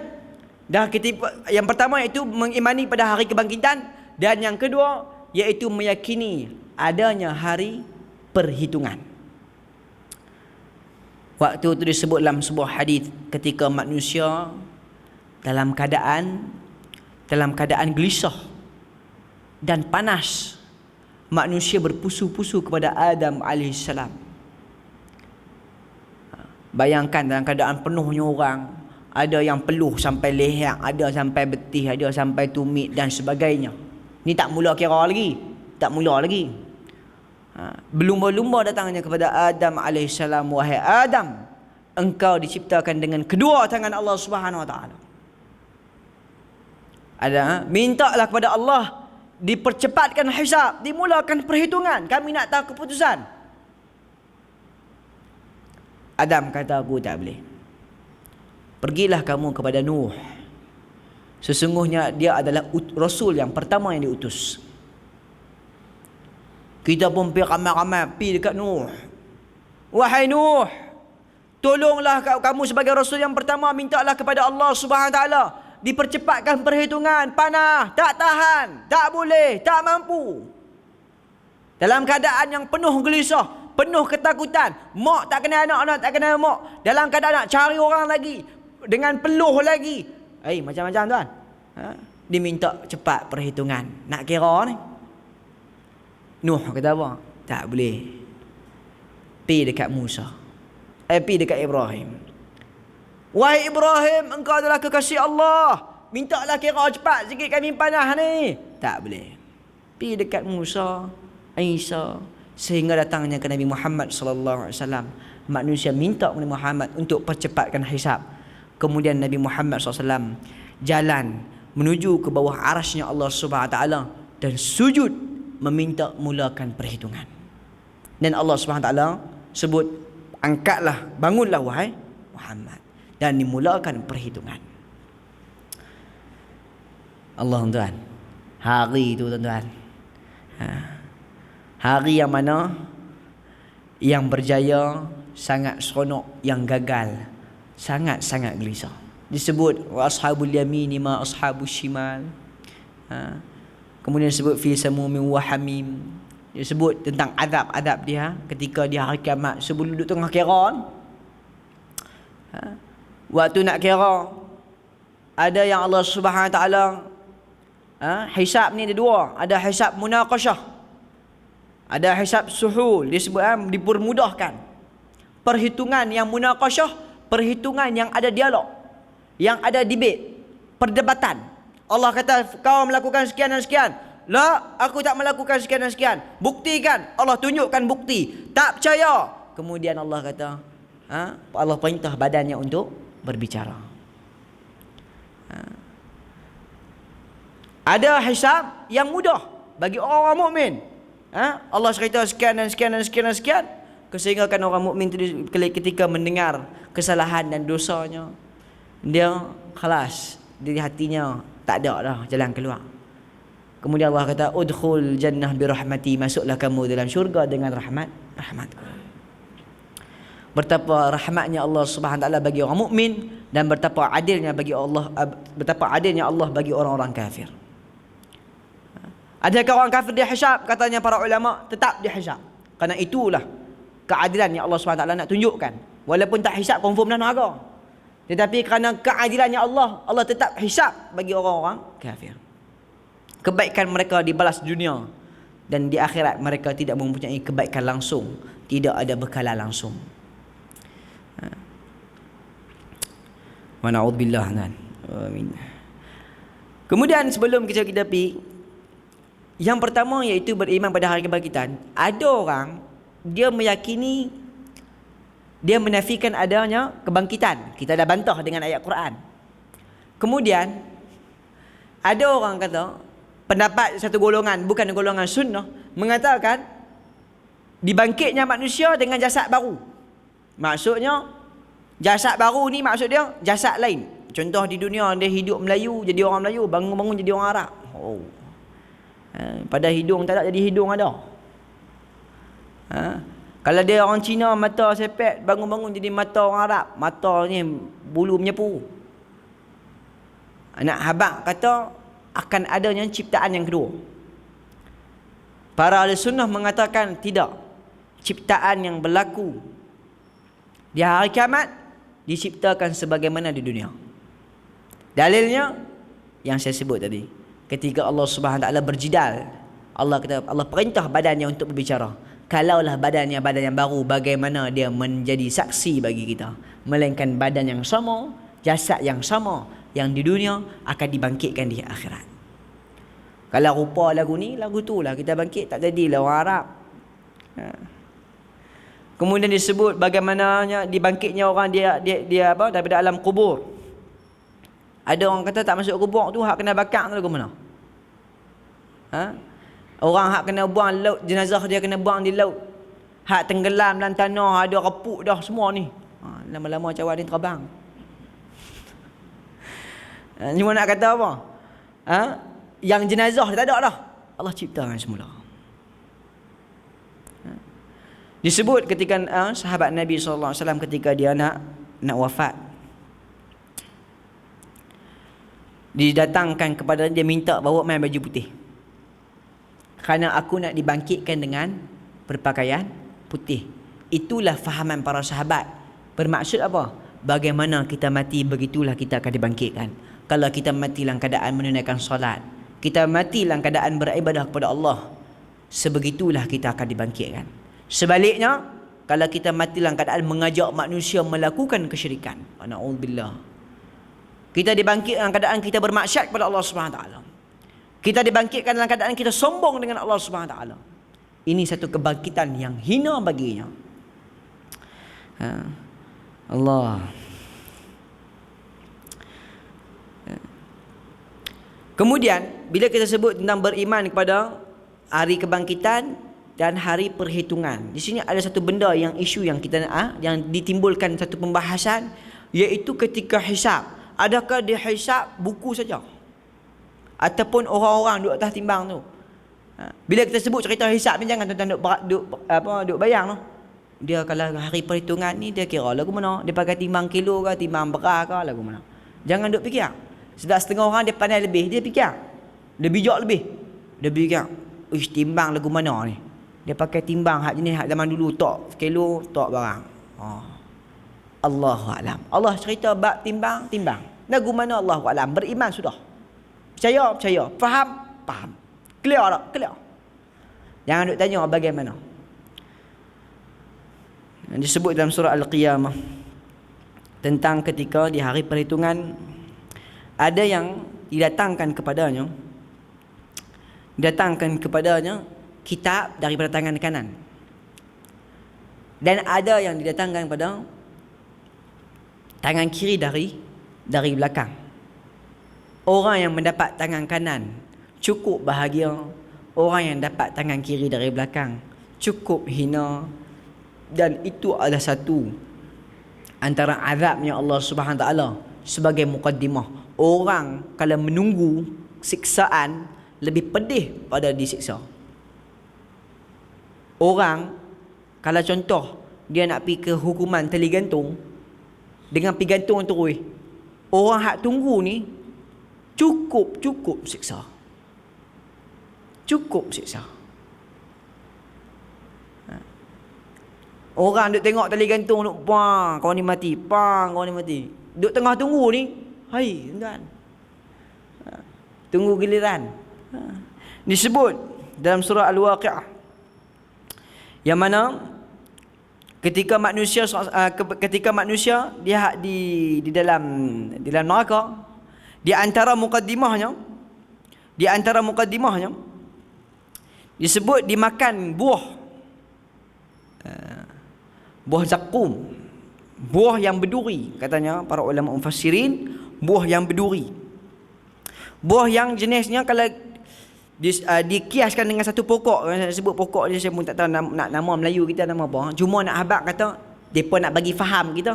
dah kita, yang pertama iaitu mengimani pada hari kebangkitan, dan yang kedua iaitu meyakini adanya hari perhitungan. Waktu itu disebut dalam sebuah hadis ketika manusia dalam keadaan gelisah dan panas, manusia berpusu-pusu kepada Adam AS. Bayangkan dalam keadaan penuhnya orang, ada yang peluh sampai leher, ada sampai betih, ada sampai tumit dan sebagainya. Ni tak mula kira lagi, tak mula lagi. Berlumba-lumba datangnya kepada Adam AS. Wahai Adam, engkau diciptakan dengan kedua tangan Allah Subhanahu Wa Taala. Mintalah kepada Allah dipercepatkan hisab, dimulakan perhitungan. Kami nak tahu keputusan. Adam kata, aku tak boleh. Pergilah kamu kepada Nuh. Sesungguhnya dia adalah Rasul yang pertama yang diutus. Kita pun pergi ramai-ramai pergi dekat Nuh. Wahai Nuh, tolonglah kamu sebagai Rasul yang pertama, mintalah kepada Allah Subhanahu Wa Taala dipercepatkan perhitungan. Panah, tak tahan, tak boleh, tak mampu. Dalam keadaan yang penuh gelisah, penuh ketakutan, mak tak kenal anak, anak tak kenal mak, dalam keadaan nak cari orang lagi, dengan peluh lagi. Macam-macam tuan. Diminta cepat perhitungan. Nak kira ni. Nuh kata apa? Tak boleh. Pergi dekat Musa. Pergi dekat Ibrahim. Wahai Ibrahim, engkau adalah kekasih Allah. Mintalah kira cepat sikit kami panah ni. Tak boleh. Pergi dekat Musa, Isa, sehingga datangnya ke Nabi Muhammad sallallahu alaihi wasallam. Manusia minta kepada Muhammad untuk percepatkan hisab. Kemudian Nabi Muhammad SAW jalan menuju ke bawah arasnya Allah Subhanahu Wa Taala dan sujud meminta mulakan perhitungan. Dan Allah Subhanahu Wa Taala sebut, angkatlah, bangunlah wahai Muhammad, dan dimulakan perhitungan. Allah tuan, hari itu tuan-tuan, hari yang mana yang berjaya sangat seronok, yang gagal sangat-sangat gelisah. Disebut wa ashabul yamin ma ashabus shimal. Kemudian disebut fi samumin wa hamim. Disebut tentang adab-adab dia ketika di hari kiamat sebelum duduk tengah kira. Waktu nak kira, ada yang Allah Subhanahu Wa Taala hisab ni ada dua, ada hisab munaqashah, ada hisab suhul. Disebut dipermudahkan. Perhitungan yang munaqashah, perhitungan yang ada dialog, yang ada debate, perdebatan. Allah kata kau melakukan sekian dan sekian. La, aku tak melakukan sekian dan sekian. Buktikan. Allah tunjukkan bukti. Tak percaya. Kemudian Allah kata, Allah perintah badannya untuk berbicara. Ada hisab yang mudah bagi orang mukmin. Allah cerita sekian dan sekian dan sekian dan sekian, sehingga kan orang mukmin itu ketika mendengar kesalahan dan dosanya, dia khalas, di hatinya tak ada dah jalan keluar. Kemudian Allah kata, udkhul jannah birahmati, masuklah kamu dalam syurga dengan rahmatku. Betapa rahmatnya Allah Subhanahu Wa Taala bagi orang mukmin, dan betapa adilnya Allah bagi orang-orang kafir. Adakah orang kafir dihisab? Katanya para ulama, tetap dihisab. Karena itulah keadilan yang Allah SWT nak tunjukkan. Walaupun tak hisab confirm dah neraka, tetapi kerana keadilannya Allah, Allah tetap hisab bagi orang-orang kafir. Kebaikan mereka dibalas dunia, dan di akhirat mereka tidak mempunyai kebaikan langsung, tidak ada bekalan langsung. Wa na'udzubillah. Amin. Kemudian sebelum kita pergi, yang pertama iaitu beriman pada hari kebangkitan. Ada orang dia meyakini, dia menafikan adanya kebangkitan. Kita dah bantah dengan ayat Quran. Kemudian ada orang kata, pendapat satu golongan, bukan golongan sunnah, mengatakan dibangkitnya manusia dengan jasad baru. Maksudnya jasad baru ni maksud dia jasad lain. Contoh di dunia dia hidup Melayu jadi orang Melayu, bangun-bangun jadi orang Arab. Pada hidung tak ada jadi hidung ada. Kalau dia orang Cina mata sepet, bangun-bangun jadi mata orang Arab, mata ni bulu menyepu. Anak habaq kata akan adanya ciptaan yang kedua. Para ahli sunnah mengatakan tidak. Ciptaan yang berlaku di hari kiamat diciptakan sebagaimana di dunia. Dalilnya yang saya sebut tadi. Ketika Allah Subhanahu Wa Taala berjidal, Allah kata, Allah perintah badannya untuk berbicara. Kalaulah badannya badan yang baru, bagaimana dia menjadi saksi bagi kita? Melainkan badan yang sama, jasad yang sama, yang di dunia akan dibangkitkan di akhirat. Kalau rupa lagu ni, lagu tu lah kita bangkit, tak jadilah orang Arab. Kemudian disebut bagaimananya dibangkitnya orang dia apa daripada alam kubur. Ada orang kata tak masuk kubur tu hak kena bakar tu lagu mana? Orang hak kena buang laut, jenazah dia kena buang di laut. Hak tenggelam dalam tanah, ada repuk dah semua ni. Lama-lama cawan ni terbang. Cuma nak kata apa? Yang jenazah tak ada dah. Allah ciptakan semula. Disebut ketika sahabat Nabi SAW ketika dia nak wafat, didatangkan kepada dia, minta bawa main baju putih. Kerana aku nak dibangkitkan dengan berpakaian putih. Itulah fahaman para sahabat. Bermaksud apa? Bagaimana kita mati, begitulah kita akan dibangkitkan. Kalau kita mati dalam keadaan menunaikan solat, kita mati dalam keadaan beribadah kepada Allah, sebegitulah kita akan dibangkitkan. Sebaliknya, kalau kita mati dalam keadaan mengajak manusia melakukan kesyirikan, na'udzubillah, kita dibangkit dalam keadaan kita bermaksiat kepada Allah Subhanahu Wa Taala. Kita dibangkitkan dalam keadaan kita sombong dengan Allah Subhanahu Wa Taala. Ini satu kebangkitan yang hina baginya. Allah. Kemudian bila kita sebut tentang beriman kepada hari kebangkitan dan hari perhitungan, di sini ada satu benda yang isu yang kita yang ditimbulkan satu pembahasan, iaitu ketika hisab. Adakah dia hisab buku saja ataupun orang-orang duduk atas timbang tu? Bila kita sebut cerita hisab ni, jangan tuan-tuan duk bayang tu. Dia kalau hari perhitungan ni dia kira lagu mana, dia pakai timbang kilo ke, timbang beras ke, lagu mana. Jangan duk fikir. Sebab setengah orang dia pandai lebih, dia fikir. Dia bijak lebih. Dia fikir, uish, timbang lagu mana ni? Dia pakai timbang hak jenis hak zaman dulu, tok kilo, tok barang. Allahu a'lam. Allah cerita bab timbang. Lagu mana Allahu a'lam. Beriman sudah. Percaya. Faham. Clear tak? Clear. Jangan duk tanya bagaimana. Disebut dalam surah Al-Qiyamah tentang ketika di hari perhitungan, ada yang didatangkan kepadanya kitab daripada tangan kanan, dan ada yang didatangkan pada tangan kiri dari belakang. Orang yang mendapat tangan kanan cukup bahagia, orang yang dapat tangan kiri dari belakang cukup hina. Dan itu adalah satu antara azabnya Allah Subhanahu Wa Taala sebagai mukaddimah. Orang kalau menunggu siksaan lebih pedih pada disiksa. Orang kalau contoh dia nak pergi ke hukuman tali gantung, dengan pergi gantung terus, orang hak tunggu ni cukup siksa. Cukup siksa. Orang duk tengok tali gantung, duk pang, kau ni mati, duk tengah tunggu ni, hai tuan, tunggu giliran. Disebut dalam surah Al-Waqi'ah, yang mana ketika manusia dia di dalam neraka, Di antara mukaddimahnya, disebut dimakan buah, buah zakum, buah yang berduri, katanya para ulama mufassirin, buah yang berduri. Buah yang jenisnya kalau dikiaskan dengan satu pokok, saya sebut pokok dia, saya pun tak tahu nama Melayu kita nama apa. Cuma nak habaq kata depa nak bagi faham kita,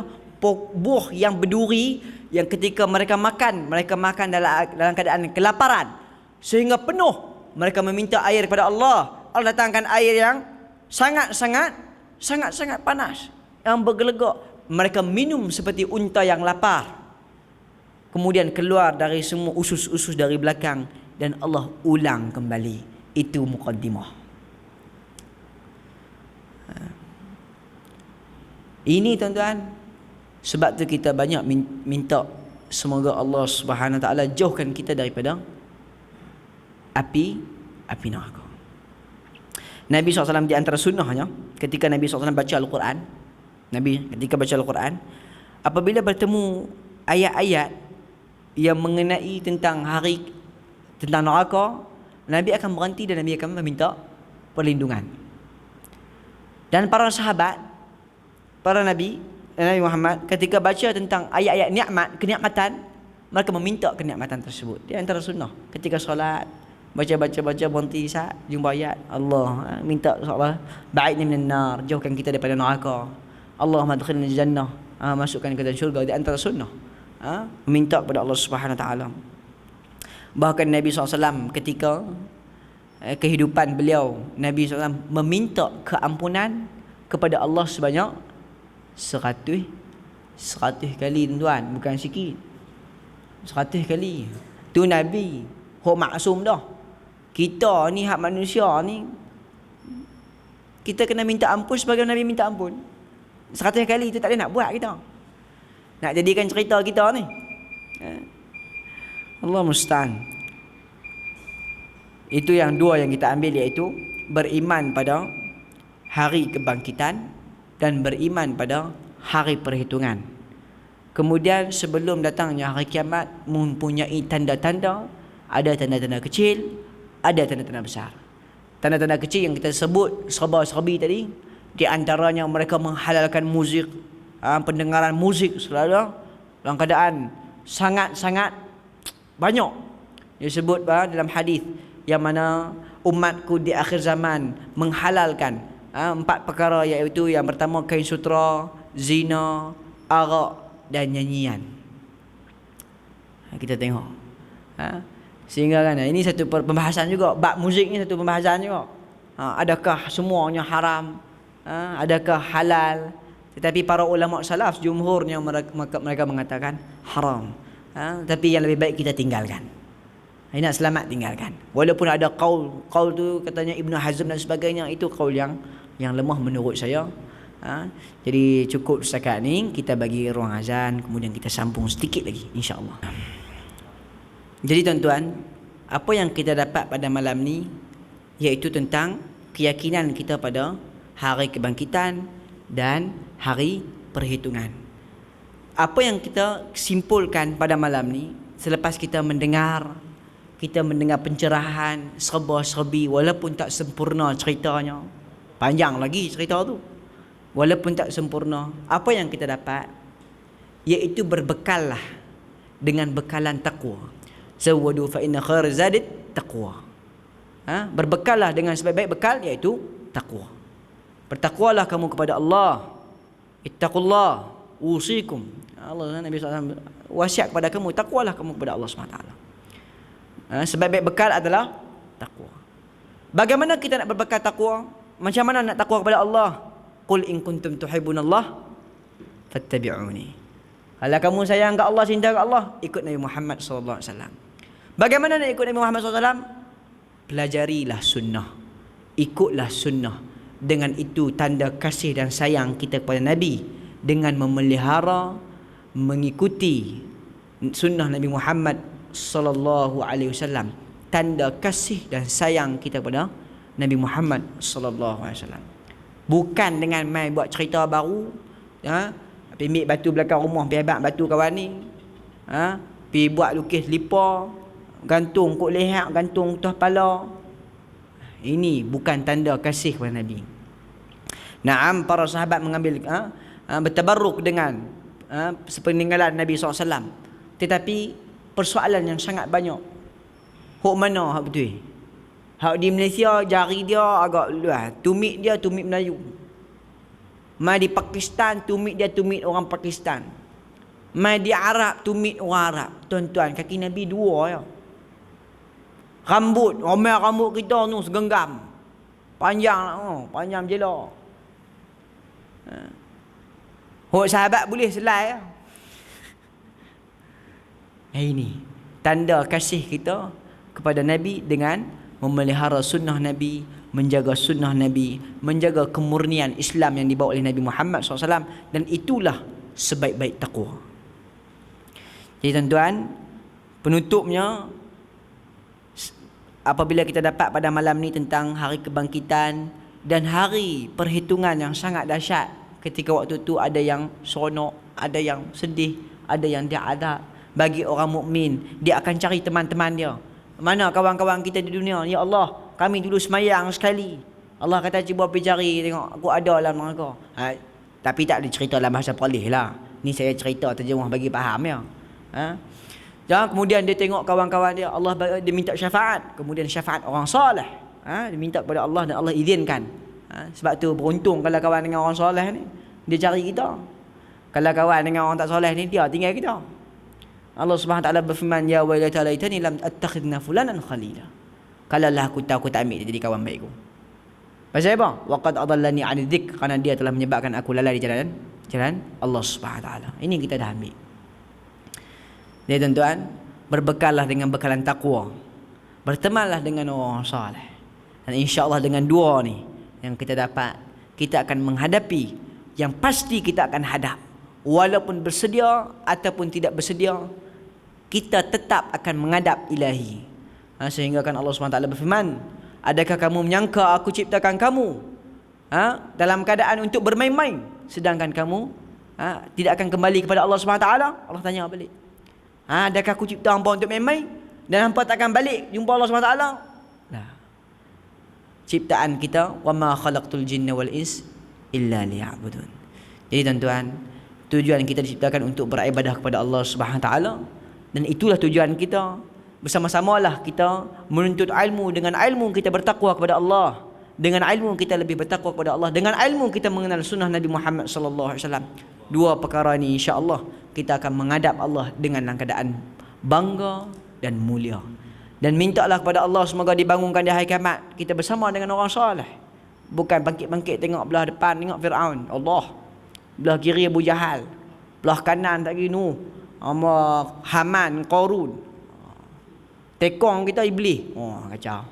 buah yang berduri yang ketika mereka makan dalam keadaan kelaparan sehingga penuh, mereka meminta air kepada Allah. Allah datangkan air yang sangat panas, yang bergelegak. Mereka minum seperti unta yang lapar. Kemudian keluar dari semua usus-usus dari belakang dan Allah ulang kembali. Itu muqaddimah. Ini tuan-tuan, sebab tu kita banyak minta semoga Allah Subhanahu Wa Taala jauhkan kita daripada api neraka. Nabi SAW di antara sunnahnya, ketika Nabi SAW baca Al-Quran, apabila bertemu ayat-ayat yang mengenai tentang neraka, Nabi akan berhenti dan Nabi akan meminta perlindungan. Dan para sahabat, para Nabi Muhammad, ketika baca tentang ayat-ayat kenikmatan, mereka meminta kenikmatan tersebut. Di antara sunnah, ketika solat, baca berhenti jumpa ayat Allah, minta Allah ba'idni minan nar, jauhkan kita daripada neraka. Allahumma adkhilna jannah, masukkan ke dalam syurga. Di antara sunnah, meminta kepada Allah Subhanahu Wa Taala. Bahkan Nabi SAW ketika kehidupan beliau, Nabi SAW meminta keampunan kepada Allah sebanyak 100 kali, tuan, bukan sikit. 100 kali. Tu Nabi, hok maksum dah. Kita ni hak manusia ni, kita kena minta ampun sebagai Nabi minta ampun. 100 kali tu tak boleh nak buat kita. Nak jadikan cerita kita ni. Allah musta'an. Itu yang dua yang kita ambil, iaitu beriman pada hari kebangkitan dan beriman pada hari perhitungan. Kemudian sebelum datangnya hari kiamat mempunyai tanda-tanda. Ada tanda-tanda kecil, ada tanda-tanda besar. Tanda-tanda kecil yang kita sebut serba-serbi tadi, di antaranya mereka menghalalkan muzik, pendengaran muzik selalu dalam keadaan sangat-sangat banyak. Disebut dalam hadis yang mana umatku di akhir zaman menghalalkan 4 perkara, iaitu yang pertama kain sutra, zina, arak dan nyanyian. Kita tengok, sehingga kan ini satu pembahasan juga. Bab muzik ni satu pembahasan juga. Adakah semuanya haram? Adakah halal? Tetapi para ulama salaf jumhurnya mereka mengatakan haram. Tapi yang lebih baik kita tinggalkan. Nak selamat tinggalkan. Walaupun ada qaul tu katanya Ibnu Hazm dan sebagainya, itu qaul yang lemah menurut saya. Jadi cukup setakat ni, kita bagi ruang azan, kemudian kita sambung sedikit lagi insya-Allah. Jadi tuan-tuan, apa yang kita dapat pada malam ni iaitu tentang keyakinan kita pada hari kebangkitan dan hari perhitungan. Apa yang kita simpulkan pada malam ni, selepas kita mendengar pencerahan serba-serbi, walaupun tak sempurna ceritanya, panjang lagi cerita tu, walaupun tak sempurna, apa yang kita dapat iaitu berbekallah dengan bekalan takwa. Zawwadu fa inna khair zadit taqwa. Berbekallah dengan sebaik-baik bekal, iaitu takwa. Bertakwalah kamu kepada Allah. Ittaqullah usikum. Allah, Nabi SAW wasiat kepada kamu, takwalah kamu kepada Allah SWT. Sebaik-baik bekal adalah takwa. Bagaimana kita nak berbekal takwa? Macam mana nak takwa kepada Allah? Qul in kuntum tuhibbunallah fattabi'uni. Kalau kamu sayang ke Allah, cinta ke Allah, ikut Nabi Muhammad SAW. Bagaimana nak ikut Nabi Muhammad SAW? Pelajarilah sunnah, ikutlah sunnah. Dengan itu tanda kasih dan sayang kita kepada Nabi, dengan memelihara, mengikuti sunnah Nabi Muhammad sallallahu alaihi wasallam. Tanda kasih dan sayang kita kepada Nabi Muhammad sallallahu alaihi wasallam. Bukan dengan mai buat cerita baru, pergi ambil batu belakang rumah, pergi abang batu kawan ni, pergi Pi buat lukis lipa, gantung kok leher, gantung atas kepala. Ini bukan tanda kasih kepada Nabi. Naam, para sahabat mengambil bertabarruk dengan sepeninggalan Nabi SAW. Tetapi persoalan yang sangat banyak. Hak mana hak betul? Hak di Malaysia jari dia agak luas, tumit dia tumit Melayu. Mai di Pakistan tumit dia tumit orang Pakistan. Mai di Arab tumit orang Arab. Tuan-tuan, kaki Nabi dua ya. Rambut, ramai rambut kita tu segenggam. Panjang, panjang jelak. Hok sahabat boleh selai ya. Ini tanda kasih kita kepada Nabi dengan memelihara sunnah Nabi, menjaga sunnah Nabi, menjaga kemurnian Islam yang dibawa oleh Nabi Muhammad SAW. Dan itulah sebaik-baik taqwa. Jadi tuan-tuan, penutupnya, apabila kita dapat pada malam ni tentang hari kebangkitan dan hari perhitungan yang sangat dahsyat, ketika waktu tu ada yang seronok, ada yang sedih, ada yang diadab. Bagi orang mukmin, dia akan cari teman-teman dia. Mana kawan-kawan kita di dunia? Ya Allah, kami dulu semayang sekali. Allah kata cuba pergi cari, tengok aku ada dalam mereka. Tapi tak ada cerita dalam bahasa Palih lah. Ni saya cerita terjemah bagi faham ya. Jangan kemudian dia tengok kawan-kawan dia, Allah dia minta syafaat, kemudian syafaat orang soleh. Dia minta kepada Allah dan Allah izinkan. Sebab tu beruntung kalau kawan dengan orang soleh ni, dia cari kita. Kalau kawan dengan orang tak soleh ni, dia tinggal kita. Allah Subhanahu Wa Taala berfirman, ya wailata laitani lam attakhidna fulanan khalila. Kalaulah aku tahu aku tak ambil dia jadi kawan baikku. Pasal apa? Waqad adallani 'ani dzikr, kerana dia telah menyebabkan aku lalai di jalan Allah Subhanahu Wa Taala. Ini kita dah ambil. Jadi tuan-tuan, berbekallah dengan bekalan takwa. Bertemanlah dengan orang saleh. Dan insya-Allah dengan dua ni yang kita dapat, kita akan menghadapi yang pasti kita akan hadap. Walaupun bersedia ataupun tidak bersedia, kita tetap akan menghadap Ilahi. Sehingga kan Allah SWT berfirman, adakah kamu menyangka aku ciptakan kamu dalam keadaan untuk bermain-main, sedangkan kamu tidak akan kembali kepada Allah SWT? Allah tanya balik, adakah aku cipta hampa untuk main-main dan hampa takkan balik jumpa Allah SWT? Nah, ciptaan kita, wa ma khalaqtul jinna wal ins illa liya'budun. Jadi tuan-tuan, tujuan kita diciptakan untuk beribadah kepada Allah Subhanahu Taala, dan itulah tujuan kita. Bersama-samalah kita menuntut ilmu. Dengan ilmu kita bertakwa kepada Allah. Dengan ilmu kita lebih bertakwa kepada Allah. Dengan ilmu kita mengenal sunnah Nabi Muhammad sallallahu alaihi wasallam. Dua perkara ini insya-Allah kita akan menghadap Allah dengan keadaan bangga dan mulia. Dan mintalah kepada Allah semoga dibangunkan di hari kiamat kita bersama dengan orang soleh. Bukan bangkit-bangkit tengok belah depan tengok Firaun, Allah. Belah kiri Abu Jahal, belah kanan tak kira Haman, Qarun. Tekong kita iblis. Kacau.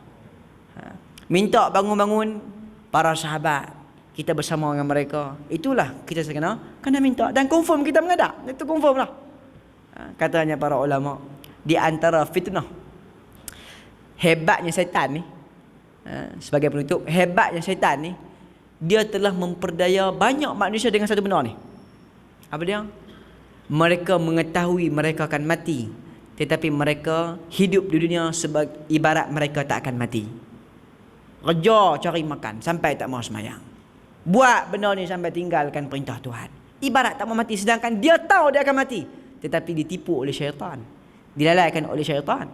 Minta bangun-bangun para sahabat, kita bersama dengan mereka. Itulah kita kena minta dan confirm kita menghadap. Itu confirm lah. Katanya para ulama, di antara fitnah hebatnya syaitan ni, sebagai penutup, hebatnya syaitan ni, dia telah memperdaya banyak manusia dengan satu benda ni. Apa dia? Mereka mengetahui mereka akan mati, tetapi mereka hidup di dunia sebagai ibarat mereka tak akan mati. Kerja cari makan sampai tak mau semayang. Buat benda ni sampai tinggalkan perintah Tuhan. Ibarat tak mau mati, sedangkan dia tahu dia akan mati, tetapi ditipu oleh syaitan, dilalaikan oleh syaitan,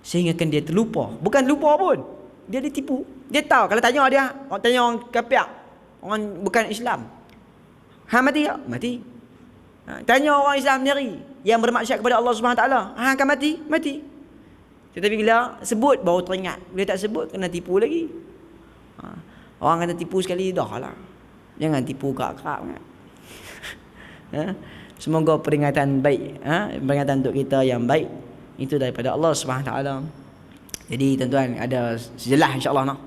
sehingga kan dia terlupa. Bukan lupa pun, dia ditipu. Dia tahu, kalau tanya dia, orang tanya orang kafir, orang bukan Islam, mati tak? Mati. Tanya orang Islam sendiri yang bermaksiat kepada Allah Subhanahu Taala, akan mati? Mati. Tetapi bila sebut baru teringat, bila tak sebut kena tipu lagi. Orang kena tipu sekali dah lah. Jangan tipu kak-kak. Semoga peringatan baik, peringatan untuk kita yang baik itu daripada Allah Subhanahu Taala. Jadi tuan-tuan, ada sejelas insya-Allah noh.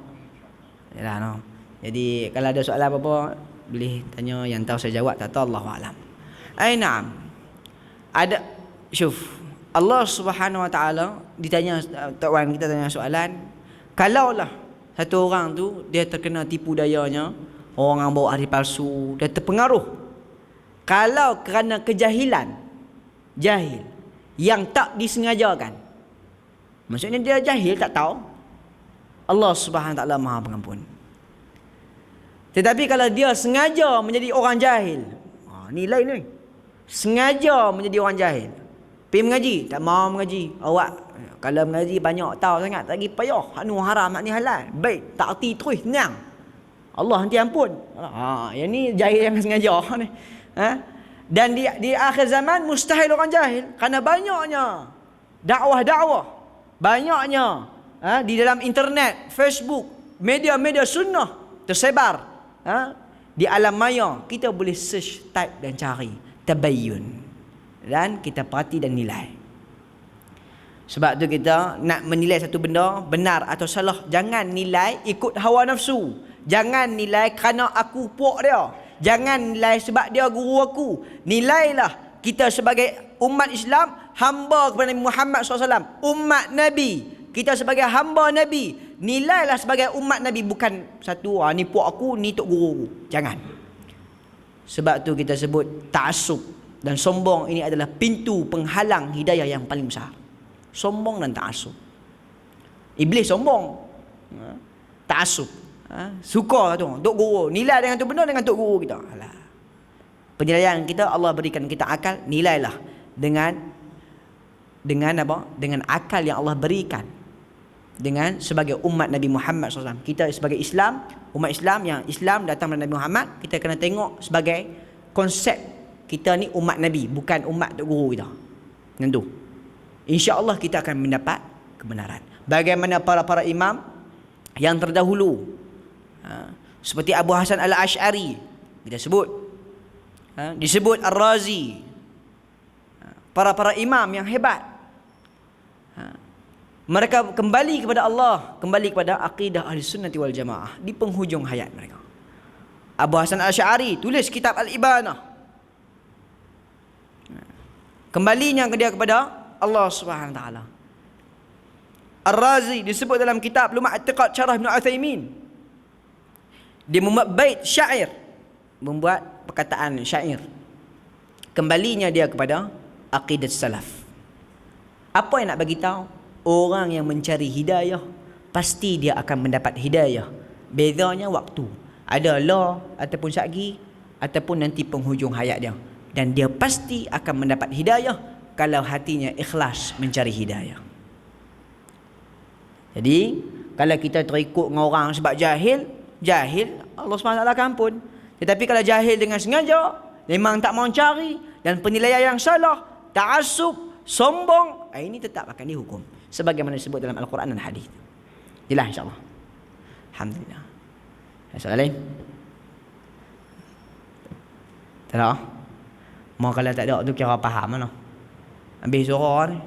Yalah noh. Jadi kalau ada soalan apa-apa boleh tanya, yang tahu saya jawab, tak tahu Allahu a'lam. Na'am. Ada Allah Subhanahu Wa Taala ditanya, tuan kita tanya soalan, kalaulah satu orang tu dia terkena tipu dayanya, orang bawa hari palsu, dia terpengaruh. Kalau kerana kejahilan, jahil, yang tak disengajakan. Maksudnya dia jahil, tak tahu. Allah Subhanahu Wa Taala Maha Pengampun. Tetapi kalau dia sengaja menjadi orang jahil, ni lain ni. Sengaja menjadi orang jahil. Pergi mengaji, tak mau mengaji. Awak kalau mengaji banyak tahu sangat, lagi payah. Anu haram, ni halal. Baik, tak erti terus tenang. Allah nanti ampun. Yang ni jahil yang sengaja ni. Dan di akhir zaman mustahil orang jahil, kerana banyaknya dakwah-dakwah, banyaknya di dalam internet, Facebook, media-media sunnah tersebar. Di alam maya kita boleh search, type dan cari tabayyun, dan kita perhati dan nilai. Sebab tu kita nak menilai satu benda benar atau salah, jangan nilai ikut hawa nafsu. Jangan nilai kerana aku puak dia. Jangan nilai sebab dia guru aku. Nilailah kita sebagai umat Islam, hamba kepada Nabi Muhammad SAW, umat Nabi. Kita sebagai hamba Nabi, nilailah sebagai umat Nabi, bukan satu ni puak aku, ni tok guru aku. Jangan. Sebab tu kita sebut ta'assub dan sombong ini adalah pintu penghalang hidayah yang paling besar. Sombong dan ta'assub. Iblis sombong, ta'assub, suka tu tok guru, nilai dengan tu benar dengan tok guru kita. Alah. Penilaian kita, Allah berikan kita akal, nilailah dengan apa? Dengan akal yang Allah berikan. Dengan sebagai umat Nabi Muhammad SAW, kita sebagai Islam, umat Islam yang Islam datang dari Nabi Muhammad, kita kena tengok sebagai konsep kita ni umat Nabi, bukan umat tok guru kita. Tentu, insya-Allah kita akan mendapat kebenaran. Bagaimana para imam yang terdahulu, seperti Abu Hasan Al-Ash'ari kita sebut, disebut Ar-Razi, para imam yang hebat. Mereka kembali kepada Allah, kembali kepada akidah Ahlussunnati wal Jamaah di penghujung hayat mereka. Abu Hasan Al-Asy'ari tulis kitab Al-Ibanah. Kembalinya dia kepada Allah Subhanahu wa taala. Ar-Razi disebut dalam kitab Lum'at I'tiqad Syarah Ibn Utsaimin. Dia membuat bait syair, membuat perkataan syair. Kembalinya dia kepada akidah salaf. Apa yang nak bagi tahu? Orang yang mencari hidayah pasti dia akan mendapat hidayah. Bezanya waktu. Ada lah ataupun syagi ataupun nanti penghujung hayat dia. Dan dia pasti akan mendapat hidayah kalau hatinya ikhlas mencari hidayah. Jadi kalau kita terikut dengan orang sebab jahil, Allah SWT akan ampun. Tetapi kalau jahil dengan sengaja, memang tak mau cari, dan penilaian yang salah, ta'assub, sombong, ini tetap akan dihukum sebagaimana disebut dalam Al-Quran dan hadis. Jelas insya-Allah. Alhamdulillah. Soalan lain? Tak ada? Mau kalau tak ada tu kira faham mana? Habis suara ni.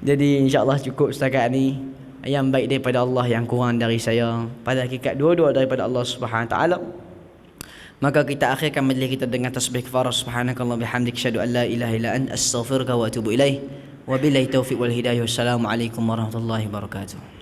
Jadi insya-Allah cukup setakat ni. Yang baik daripada Allah, yang kurang dari saya. Pada hakikat dua-dua daripada Allah Subhanahu Wa Taala. Maka kita akhirkan majlis kita dengan tasbih kafarah. Subhanakallah bihamdik, asyhadu an la ilaha illa anta, astaghfiruka wa atubu ilaih. Wabillahi taufiq wal hidayah. Wassalamualaikum warahmatullahi wabarakatuh.